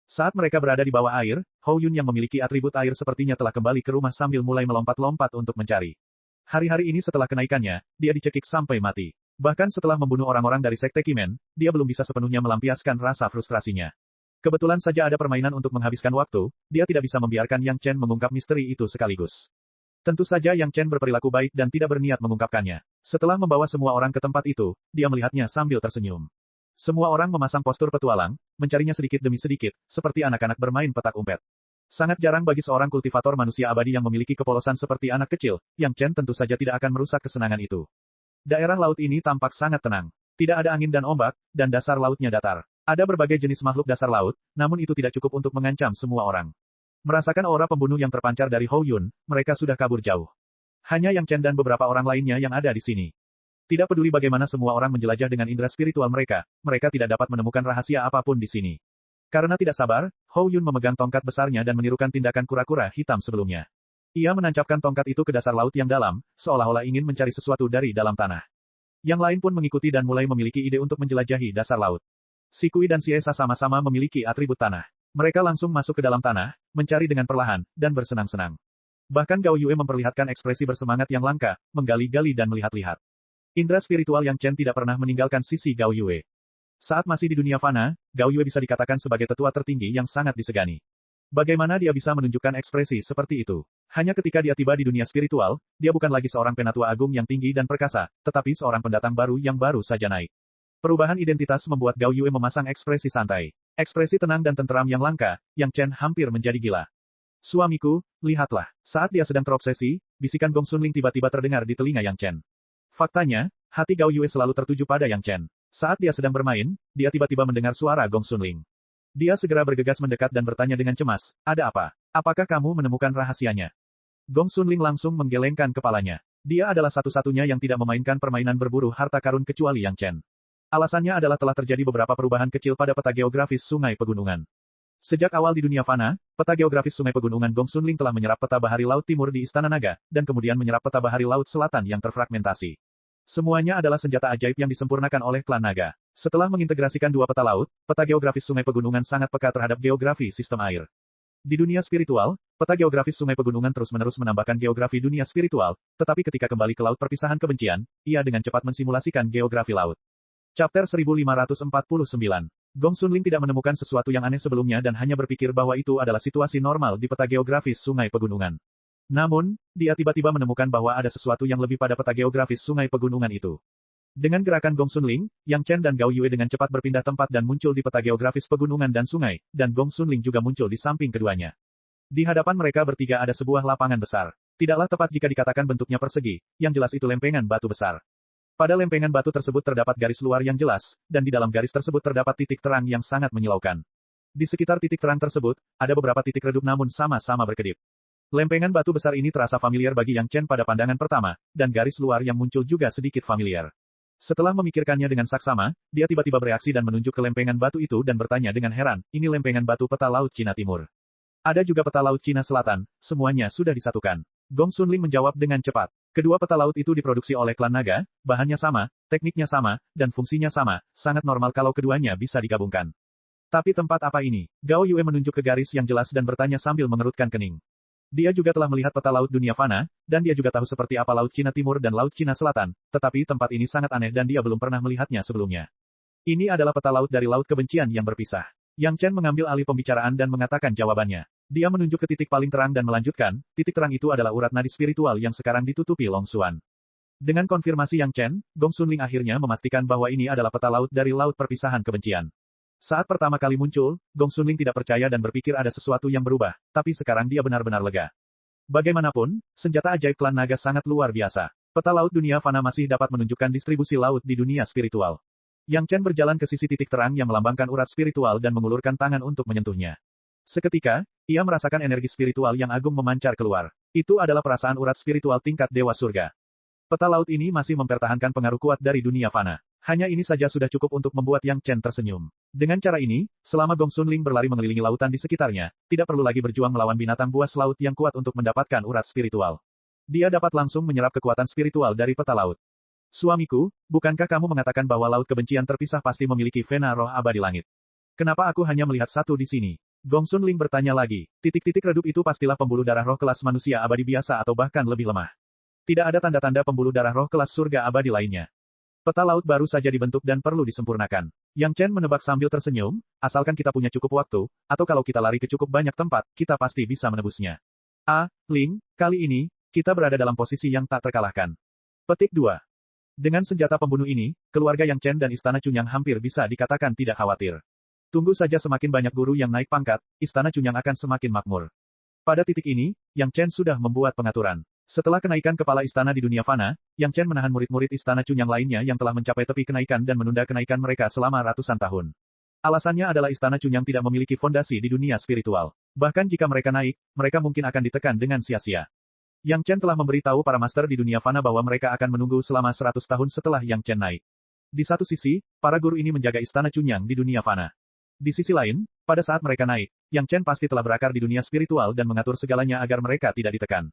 Saat mereka berada di bawah air, Hou Yun yang memiliki atribut air sepertinya telah kembali ke rumah sambil mulai melompat-lompat untuk mencari. Hari-hari ini setelah kenaikannya, dia dicekik sampai mati. Bahkan setelah membunuh orang-orang dari Sekte Kimen, dia belum bisa sepenuhnya melampiaskan rasa frustrasinya. Kebetulan saja ada permainan untuk menghabiskan waktu, dia tidak bisa membiarkan Yang Chen mengungkap misteri itu sekaligus. Tentu saja Yang Chen berperilaku baik dan tidak berniat mengungkapkannya. Setelah membawa semua orang ke tempat itu, dia melihatnya sambil tersenyum. Semua orang memasang postur petualang, mencarinya sedikit demi sedikit, seperti anak-anak bermain petak umpet. Sangat jarang bagi seorang kultivator manusia abadi yang memiliki kepolosan seperti anak kecil, Yang Chen tentu saja tidak akan merusak kesenangan itu. Daerah laut ini tampak sangat tenang. Tidak ada angin dan ombak, dan dasar lautnya datar. Ada berbagai jenis makhluk dasar laut, namun itu tidak cukup untuk mengancam semua orang. Merasakan aura pembunuh yang terpancar dari Hou Yun, mereka sudah kabur jauh. Hanya Yang Chen dan beberapa orang lainnya yang ada di sini. Tidak peduli bagaimana semua orang menjelajah dengan indera spiritual mereka, mereka tidak dapat menemukan rahasia apapun di sini. Karena tidak sabar, Hou Yun memegang tongkat besarnya dan menirukan tindakan kura-kura hitam sebelumnya. Ia menancapkan tongkat itu ke dasar laut yang dalam, seolah-olah ingin mencari sesuatu dari dalam tanah. Yang lain pun mengikuti dan mulai memiliki ide untuk menjelajahi dasar laut. Si Kui dan si Esa sama-sama memiliki atribut tanah. Mereka langsung masuk ke dalam tanah, mencari dengan perlahan, dan bersenang-senang. Bahkan Gao Yue memperlihatkan ekspresi bersemangat yang langka, menggali-gali dan melihat-lihat. Indra spiritual Yang Chen tidak pernah meninggalkan sisi Gao Yue. Saat masih di dunia fana, Gao Yue bisa dikatakan sebagai tetua tertinggi yang sangat disegani. Bagaimana dia bisa menunjukkan ekspresi seperti itu? Hanya ketika dia tiba di dunia spiritual, dia bukan lagi seorang penatua agung yang tinggi dan perkasa, tetapi seorang pendatang baru yang baru saja naik. Perubahan identitas membuat Gao Yue memasang ekspresi santai. Ekspresi tenang dan tenteram yang langka, Yang Chen hampir menjadi gila. Suamiku, lihatlah. Saat dia sedang terobsesi, bisikan Gong Sunling tiba-tiba terdengar di telinga Yang Chen. Faktanya, hati Gao Yue selalu tertuju pada Yang Chen. Saat dia sedang bermain, dia tiba-tiba mendengar suara Gong Sunling. Dia segera bergegas mendekat dan bertanya dengan cemas, ada apa? Apakah kamu menemukan rahasianya? Gong Sunling langsung menggelengkan kepalanya. Dia adalah satu-satunya yang tidak memainkan permainan berburu harta karun kecuali Yang Chen. Alasannya adalah telah terjadi beberapa perubahan kecil pada peta geografis Sungai Pegunungan. Sejak awal di dunia fana, peta geografis Sungai Pegunungan Gong Sunling telah menyerap peta bahari Laut Timur di Istana Naga, dan kemudian menyerap peta bahari Laut Selatan yang terfragmentasi. Semuanya adalah senjata ajaib yang disempurnakan oleh klan naga. Setelah mengintegrasikan dua peta laut, peta geografis Sungai Pegunungan sangat peka terhadap geografi sistem air. Di dunia spiritual, peta geografis Sungai Pegunungan terus-menerus menambahkan geografi dunia spiritual, tetapi ketika kembali ke laut perpisahan kebencian, ia dengan cepat mensimulasikan geografi laut. Chapter 1549. Gong Sunling tidak menemukan sesuatu yang aneh sebelumnya dan hanya berpikir bahwa itu adalah situasi normal di peta geografis Sungai Pegunungan. Namun, dia tiba-tiba menemukan bahwa ada sesuatu yang lebih pada peta geografis Sungai Pegunungan itu. Dengan gerakan Gong Sunling, Yang Chen dan Gao Yue dengan cepat berpindah tempat dan muncul di peta geografis pegunungan dan sungai, dan Gong Sunling juga muncul di samping keduanya. Di hadapan mereka bertiga ada sebuah lapangan besar. Tidaklah tepat jika dikatakan bentuknya persegi, yang jelas itu lempengan batu besar. Pada lempengan batu tersebut terdapat garis luar yang jelas, dan di dalam garis tersebut terdapat titik terang yang sangat menyilaukan. Di sekitar titik terang tersebut, ada beberapa titik redup namun sama-sama berkedip. Lempengan batu besar ini terasa familiar bagi Yang Chen pada pandangan pertama, dan garis luar yang muncul juga sedikit familiar. Setelah memikirkannya dengan saksama, dia tiba-tiba bereaksi dan menunjuk ke lempengan batu itu dan bertanya dengan heran, ini lempengan batu peta Laut Cina Timur. Ada juga peta Laut Cina Selatan, semuanya sudah disatukan. Gong Sunling menjawab dengan cepat. Kedua peta laut itu diproduksi oleh klan naga, bahannya sama, tekniknya sama, dan fungsinya sama, sangat normal kalau keduanya bisa digabungkan. Tapi tempat apa ini? Gao Yue menunjuk ke garis yang jelas dan bertanya sambil mengerutkan kening. Dia juga telah melihat peta laut dunia fana, dan dia juga tahu seperti apa Laut Cina Timur dan Laut Cina Selatan, tetapi tempat ini sangat aneh dan dia belum pernah melihatnya sebelumnya. Ini adalah peta laut dari Laut Kebencian yang berpisah. Yang Chen mengambil alih pembicaraan dan mengatakan jawabannya. Dia menunjuk ke titik paling terang dan melanjutkan, titik terang itu adalah urat nadi spiritual yang sekarang ditutupi Long Xuan. Dengan konfirmasi Yang Chen, Gong Sunling akhirnya memastikan bahwa ini adalah peta laut dari Laut Perpisahan Kebencian. Saat pertama kali muncul, Gong Sunling tidak percaya dan berpikir ada sesuatu yang berubah, tapi sekarang dia benar-benar lega. Bagaimanapun, senjata ajaib klan naga sangat luar biasa. Peta laut dunia fana masih dapat menunjukkan distribusi laut di dunia spiritual. Yang Chen berjalan ke sisi titik terang yang melambangkan urat spiritual dan mengulurkan tangan untuk menyentuhnya. Seketika, ia merasakan energi spiritual yang agung memancar keluar. Itu adalah perasaan urat spiritual tingkat Dewa Surga. Peta laut ini masih mempertahankan pengaruh kuat dari dunia fana. Hanya ini saja sudah cukup untuk membuat Yang Chen tersenyum. Dengan cara ini, selama Gong Sunling berlari mengelilingi lautan di sekitarnya, tidak perlu lagi berjuang melawan binatang buas laut yang kuat untuk mendapatkan urat spiritual. Dia dapat langsung menyerap kekuatan spiritual dari peta laut. Suamiku, bukankah kamu mengatakan bahwa Laut Kebencian terpisah pasti memiliki vena roh abadi langit? Kenapa aku hanya melihat satu di sini? Gong Sunling bertanya lagi. Titik-titik redup itu pastilah pembuluh darah roh kelas manusia abadi biasa atau bahkan lebih lemah. Tidak ada tanda-tanda pembuluh darah roh kelas surga abadi lainnya. Peta laut baru saja dibentuk dan perlu disempurnakan. Yang Chen menebak sambil tersenyum, asalkan kita punya cukup waktu, atau kalau kita lari ke cukup banyak tempat, kita pasti bisa menebusnya. Ling, kali ini, kita berada dalam posisi yang tak terkalahkan. Petik 2. Dengan senjata pembunuh ini, keluarga Yang Chen dan Istana Chunyang hampir bisa dikatakan tidak khawatir. Tunggu saja semakin banyak guru yang naik pangkat, Istana Chunyang akan semakin makmur. Pada titik ini, Yang Chen sudah membuat pengaturan. Setelah kenaikan kepala istana di dunia fana, Yang Chen menahan murid-murid Istana Chunyang lainnya yang telah mencapai tepi kenaikan dan menunda kenaikan mereka selama ratusan tahun. Alasannya adalah Istana Chunyang tidak memiliki fondasi di dunia spiritual. Bahkan jika mereka naik, mereka mungkin akan ditekan dengan sia-sia. Yang Chen telah memberitahu para master di dunia fana bahwa mereka akan menunggu selama 100 tahun setelah Yang Chen naik. Di satu sisi, para guru ini menjaga Istana Chunyang di dunia fana. Di sisi lain, pada saat mereka naik, Yang Chen pasti telah berakar di dunia spiritual dan mengatur segalanya agar mereka tidak ditekan.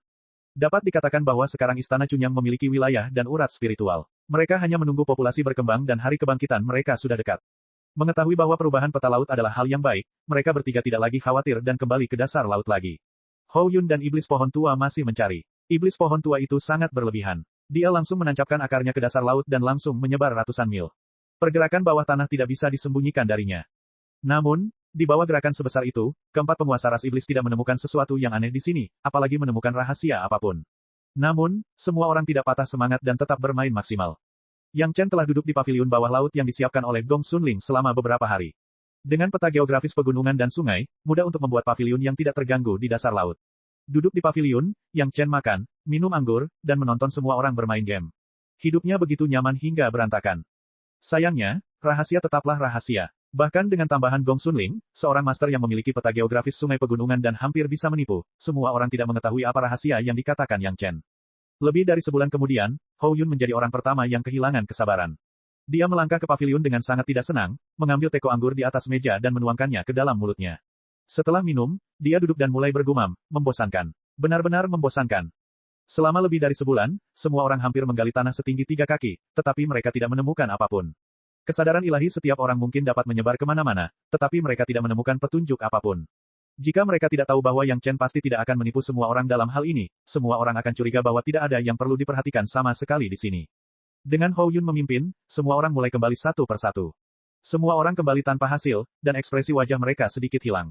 Dapat dikatakan bahwa sekarang Istana Chunyang memiliki wilayah dan urat spiritual. Mereka hanya menunggu populasi berkembang dan hari kebangkitan mereka sudah dekat. Mengetahui bahwa perubahan peta laut adalah hal yang baik, mereka bertiga tidak lagi khawatir dan kembali ke dasar laut lagi. Hou Yun dan iblis pohon tua masih mencari. Iblis pohon tua itu sangat berlebihan. Dia langsung menancapkan akarnya ke dasar laut dan langsung menyebar ratusan mil. Pergerakan bawah tanah tidak bisa disembunyikan darinya. Namun, di bawah gerakan sebesar itu, keempat penguasa ras iblis tidak menemukan sesuatu yang aneh di sini, apalagi menemukan rahasia apapun. Namun, semua orang tidak patah semangat dan tetap bermain maksimal. Yang Chen telah duduk di paviliun bawah laut yang disiapkan oleh Gong Sunling selama beberapa hari. Dengan peta geografis pegunungan dan sungai, mudah untuk membuat paviliun yang tidak terganggu di dasar laut. Duduk di paviliun, Yang Chen makan, minum anggur, dan menonton semua orang bermain game. Hidupnya begitu nyaman hingga berantakan. Sayangnya, rahasia tetaplah rahasia. Bahkan dengan tambahan Gong Sunling, seorang master yang memiliki peta geografis sungai pegunungan dan hampir bisa menipu, semua orang tidak mengetahui apa rahasia yang dikatakan Yang Chen. Lebih dari sebulan kemudian, Hou Yun menjadi orang pertama yang kehilangan kesabaran. Dia melangkah ke paviliun dengan sangat tidak senang, mengambil teko anggur di atas meja dan menuangkannya ke dalam mulutnya. Setelah minum, dia duduk dan mulai bergumam, membosankan. Benar-benar membosankan. Selama lebih dari sebulan, semua orang hampir menggali tanah setinggi 3 kaki, tetapi mereka tidak menemukan apapun. Kesadaran ilahi setiap orang mungkin dapat menyebar kemana-mana, tetapi mereka tidak menemukan petunjuk apapun. Jika mereka tidak tahu bahwa Yang Chen pasti tidak akan menipu semua orang dalam hal ini, semua orang akan curiga bahwa tidak ada yang perlu diperhatikan sama sekali di sini. Dengan Hou Yun memimpin, semua orang mulai kembali satu persatu. Semua orang kembali tanpa hasil, dan ekspresi wajah mereka sedikit hilang.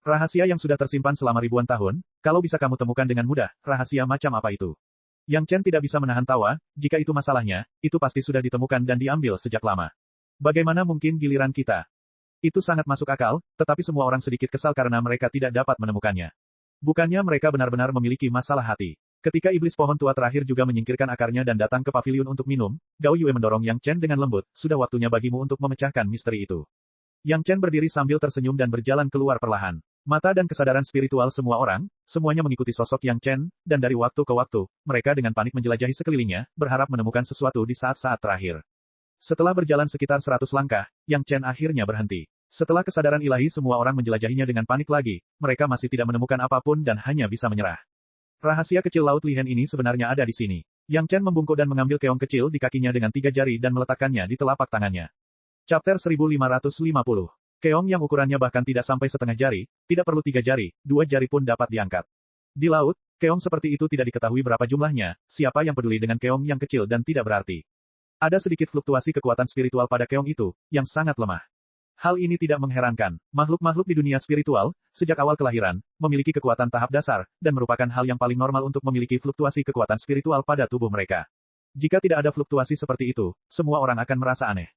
Rahasia yang sudah tersimpan selama ribuan tahun, kalau bisa kamu temukan dengan mudah, rahasia macam apa itu? Yang Chen tidak bisa menahan tawa, jika itu masalahnya, itu pasti sudah ditemukan dan diambil sejak lama. Bagaimana mungkin giliran kita? Itu sangat masuk akal, tetapi semua orang sedikit kesal karena mereka tidak dapat menemukannya. Bukannya mereka benar-benar memiliki masalah hati. Ketika iblis pohon tua terakhir juga menyingkirkan akarnya dan datang ke paviliun untuk minum, Gao Yue mendorong Yang Chen dengan lembut, sudah waktunya bagimu untuk memecahkan misteri itu. Yang Chen berdiri sambil tersenyum dan berjalan keluar perlahan. Mata dan kesadaran spiritual semua orang, semuanya mengikuti sosok Yang Chen, dan dari waktu ke waktu, mereka dengan panik menjelajahi sekelilingnya, berharap menemukan sesuatu di saat-saat terakhir. Setelah berjalan sekitar 100 langkah, Yang Chen akhirnya berhenti. Setelah kesadaran ilahi semua orang menjelajahinya dengan panik lagi, mereka masih tidak menemukan apapun dan hanya bisa menyerah. Rahasia kecil Laut Lihen ini sebenarnya ada di sini. Yang Chen membungkuk dan mengambil keong kecil di kakinya dengan 3 jari dan meletakkannya di telapak tangannya. Chapter 1550. Keong yang ukurannya bahkan tidak sampai setengah jari, tidak perlu 3 jari, 2 jari pun dapat diangkat. Di laut, keong seperti itu tidak diketahui berapa jumlahnya, siapa yang peduli dengan keong yang kecil dan tidak berarti. Ada sedikit fluktuasi kekuatan spiritual pada keong itu, yang sangat lemah. Hal ini tidak mengherankan. Makhluk-makhluk di dunia spiritual, sejak awal kelahiran, memiliki kekuatan tahap dasar, dan merupakan hal yang paling normal untuk memiliki fluktuasi kekuatan spiritual pada tubuh mereka. Jika tidak ada fluktuasi seperti itu, semua orang akan merasa aneh.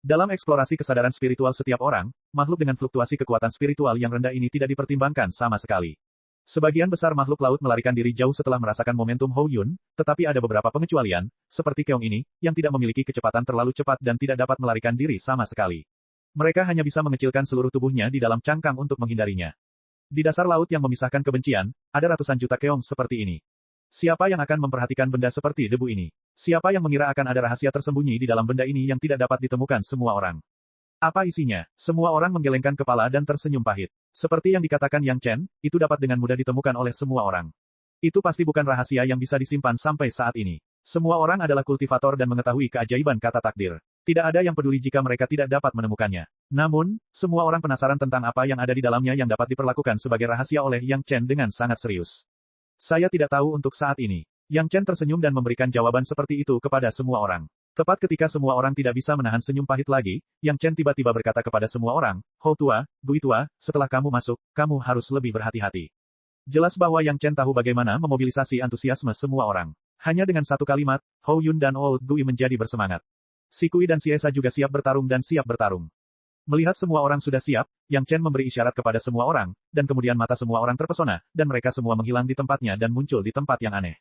Dalam eksplorasi kesadaran spiritual setiap orang, makhluk dengan fluktuasi kekuatan spiritual yang rendah ini tidak dipertimbangkan sama sekali. Sebagian besar makhluk laut melarikan diri jauh setelah merasakan momentum Hou Yun, tetapi ada beberapa pengecualian, seperti keong ini, yang tidak memiliki kecepatan terlalu cepat dan tidak dapat melarikan diri sama sekali. Mereka hanya bisa mengecilkan seluruh tubuhnya di dalam cangkang untuk menghindarinya. Di dasar laut yang memisahkan kebencian, ada ratusan juta keong seperti ini. Siapa yang akan memperhatikan benda seperti debu ini? Siapa yang mengira akan ada rahasia tersembunyi di dalam benda ini yang tidak dapat ditemukan semua orang? Apa isinya? Semua orang menggelengkan kepala dan tersenyum pahit. Seperti yang dikatakan Yang Chen, itu dapat dengan mudah ditemukan oleh semua orang. Itu pasti bukan rahasia yang bisa disimpan sampai saat ini. Semua orang adalah kultivator dan mengetahui keajaiban kata takdir. Tidak ada yang peduli jika mereka tidak dapat menemukannya. Namun, semua orang penasaran tentang apa yang ada di dalamnya yang dapat diperlakukan sebagai rahasia oleh Yang Chen dengan sangat serius. Saya tidak tahu untuk saat ini. Yang Chen tersenyum dan memberikan jawaban seperti itu kepada semua orang. Tepat ketika semua orang tidak bisa menahan senyum pahit lagi, Yang Chen tiba-tiba berkata kepada semua orang, Hou tua, Gui tua, setelah kamu masuk, kamu harus lebih berhati-hati. Jelas bahwa Yang Chen tahu bagaimana memobilisasi antusiasme semua orang. Hanya dengan satu kalimat, Hou Yun dan Old Gui menjadi bersemangat. Si Kui dan si Esa juga siap bertarung dan siap bertarung. Melihat semua orang sudah siap, Yang Chen memberi isyarat kepada semua orang, dan kemudian mata semua orang terpesona, dan mereka semua menghilang di tempatnya dan muncul di tempat yang aneh.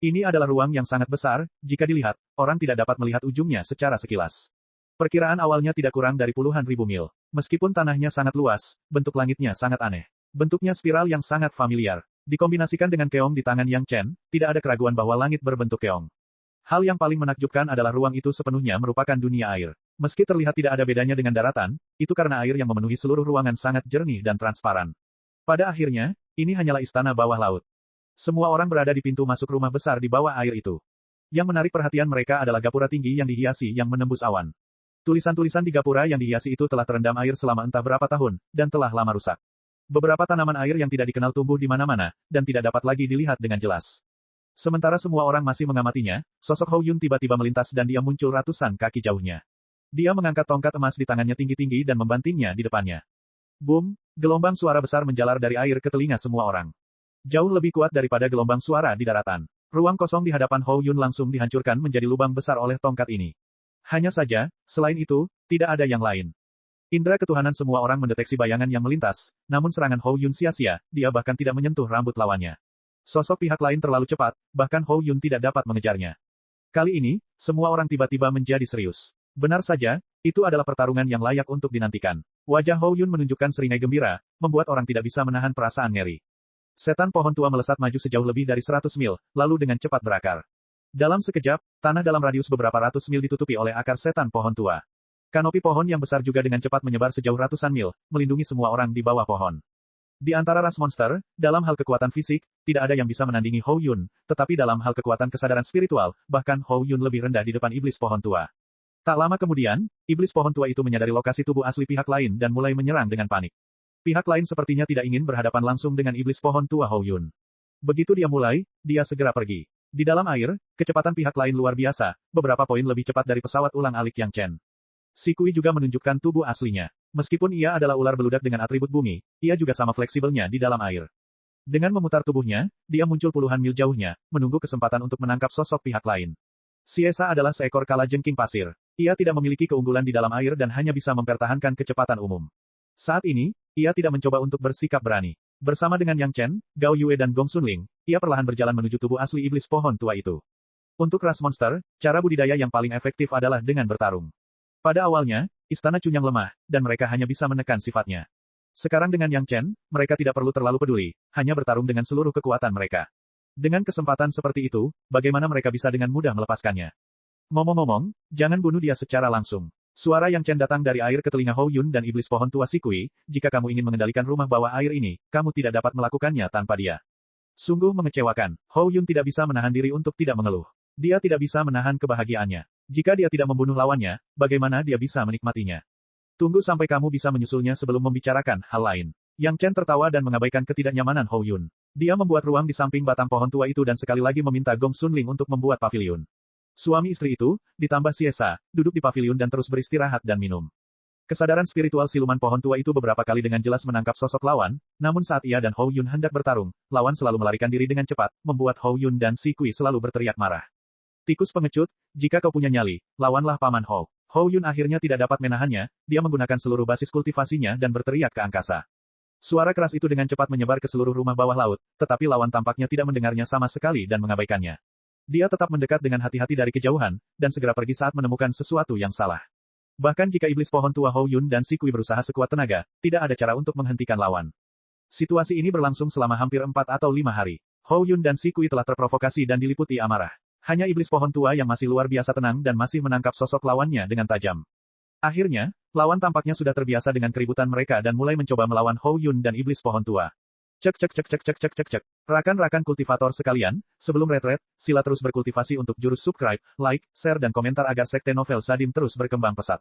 Ini adalah ruang yang sangat besar, jika dilihat, orang tidak dapat melihat ujungnya secara sekilas. Perkiraan awalnya tidak kurang dari puluhan ribu mil. Meskipun tanahnya sangat luas, bentuk langitnya sangat aneh. Bentuknya spiral yang sangat familiar. Dikombinasikan dengan keong di tangan Yang Chen, tidak ada keraguan bahwa langit berbentuk keong. Hal yang paling menakjubkan adalah ruang itu sepenuhnya merupakan dunia air. Meski terlihat tidak ada bedanya dengan daratan, itu karena air yang memenuhi seluruh ruangan sangat jernih dan transparan. Pada akhirnya, ini hanyalah istana bawah laut. Semua orang berada di pintu masuk rumah besar di bawah air itu. Yang menarik perhatian mereka adalah gapura tinggi yang dihiasi yang menembus awan. Tulisan-tulisan di gapura yang dihiasi itu telah terendam air selama entah berapa tahun, dan telah lama rusak. Beberapa tanaman air yang tidak dikenal tumbuh di mana-mana, dan tidak dapat lagi dilihat dengan jelas. Sementara semua orang masih mengamatinya, sosok Hou Yun tiba-tiba melintas dan dia muncul ratusan kaki jauhnya. Dia mengangkat tongkat emas di tangannya tinggi-tinggi dan membantingnya di depannya. Boom, gelombang suara besar menjalar dari air ke telinga semua orang. Jauh lebih kuat daripada gelombang suara di daratan. Ruang kosong di hadapan Hou Yun langsung dihancurkan menjadi lubang besar oleh tongkat ini. Hanya saja, selain itu, tidak ada yang lain. Indra ketuhanan semua orang mendeteksi bayangan yang melintas, namun serangan Hou Yun sia-sia, dia bahkan tidak menyentuh rambut lawannya. Sosok pihak lain terlalu cepat, bahkan Hou Yun tidak dapat mengejarnya. Kali ini, semua orang tiba-tiba menjadi serius. Benar saja, itu adalah pertarungan yang layak untuk dinantikan. Wajah Hou Yun menunjukkan seringai gembira, membuat orang tidak bisa menahan perasaan ngeri. Setan pohon tua melesat maju sejauh lebih dari 100 mil, lalu dengan cepat berakar. Dalam sekejap, tanah dalam radius beberapa ratus mil ditutupi oleh akar setan pohon tua. Kanopi pohon yang besar juga dengan cepat menyebar sejauh ratusan mil, melindungi semua orang di bawah pohon. Di antara ras monster, dalam hal kekuatan fisik, tidak ada yang bisa menandingi Hou Yun, tetapi dalam hal kekuatan kesadaran spiritual, bahkan Hou Yun lebih rendah di depan iblis pohon tua. Tak lama kemudian, iblis pohon tua itu menyadari lokasi tubuh asli pihak lain dan mulai menyerang dengan panik. Pihak lain sepertinya tidak ingin berhadapan langsung dengan iblis pohon tua Hou Yun. Begitu dia mulai, dia segera pergi. Di dalam air, kecepatan pihak lain luar biasa, beberapa poin lebih cepat dari pesawat ulang-alik Yang Chen. Si Kui juga menunjukkan tubuh aslinya. Meskipun ia adalah ular beludak dengan atribut bumi, ia juga sama fleksibelnya di dalam air. Dengan memutar tubuhnya, dia muncul puluhan mil jauhnya, menunggu kesempatan untuk menangkap sosok pihak lain. Siesa adalah seekor kalajengking pasir. Ia tidak memiliki keunggulan di dalam air dan hanya bisa mempertahankan kecepatan umum. Saat ini, ia tidak mencoba untuk bersikap berani. Bersama dengan Yang Chen, Gao Yue dan Gong Sunling, ia perlahan berjalan menuju tubuh asli iblis pohon tua itu. Untuk ras monster, cara budidaya yang paling efektif adalah dengan bertarung. Pada awalnya, istana Cunyang lemah, dan mereka hanya bisa menekan sifatnya. Sekarang dengan Yang Chen, mereka tidak perlu terlalu peduli, hanya bertarung dengan seluruh kekuatan mereka. Dengan kesempatan seperti itu, bagaimana mereka bisa dengan mudah melepaskannya? Ngomong-ngomong, jangan bunuh dia secara langsung. Suara Yang Chen datang dari air ke telinga Hou Yun dan iblis pohon tua Si Kui, jika kamu ingin mengendalikan rumah bawah air ini, kamu tidak dapat melakukannya tanpa dia. Sungguh mengecewakan, Hou Yun tidak bisa menahan diri untuk tidak mengeluh. Dia tidak bisa menahan kebahagiaannya. Jika dia tidak membunuh lawannya, bagaimana dia bisa menikmatinya? Tunggu sampai kamu bisa menyusulnya sebelum membicarakan hal lain. Yang Chen tertawa dan mengabaikan ketidaknyamanan Hou Yun. Dia membuat ruang di samping batang pohon tua itu dan sekali lagi meminta Gong Sunling untuk membuat paviliun. Suami istri itu, ditambah Siesa, duduk di paviliun dan terus beristirahat dan minum. Kesadaran spiritual siluman pohon tua itu beberapa kali dengan jelas menangkap sosok lawan, namun saat ia dan Hou Yun hendak bertarung, lawan selalu melarikan diri dengan cepat, membuat Hou Yun dan Si Kui selalu berteriak marah. Tikus pengecut, jika kau punya nyali, lawanlah Paman Hou. Hou Yun akhirnya tidak dapat menahannya, dia menggunakan seluruh basis kultivasinya dan berteriak ke angkasa. Suara keras itu dengan cepat menyebar ke seluruh rumah bawah laut, tetapi lawan tampaknya tidak mendengarnya sama sekali dan mengabaikannya. Dia tetap mendekat dengan hati-hati dari kejauhan, dan segera pergi saat menemukan sesuatu yang salah. Bahkan jika iblis pohon tua Hou Yun dan Si Kui berusaha sekuat tenaga, tidak ada cara untuk menghentikan lawan. Situasi ini berlangsung selama hampir 4 atau 5 hari. Hou Yun dan Si Kui telah terprovokasi dan diliputi amarah. Hanya iblis pohon tua yang masih luar biasa tenang dan masih menangkap sosok lawannya dengan tajam. Akhirnya, lawan tampaknya sudah terbiasa dengan keributan mereka dan mulai mencoba melawan Hou Yun dan iblis pohon tua. Cek cek cek cek cek cek cek cek. Rakan-rakan kultivator sekalian, sebelum retret, sila terus berkultivasi untuk jurus subscribe, like, share dan komentar agar sekte novel Sadim terus berkembang pesat.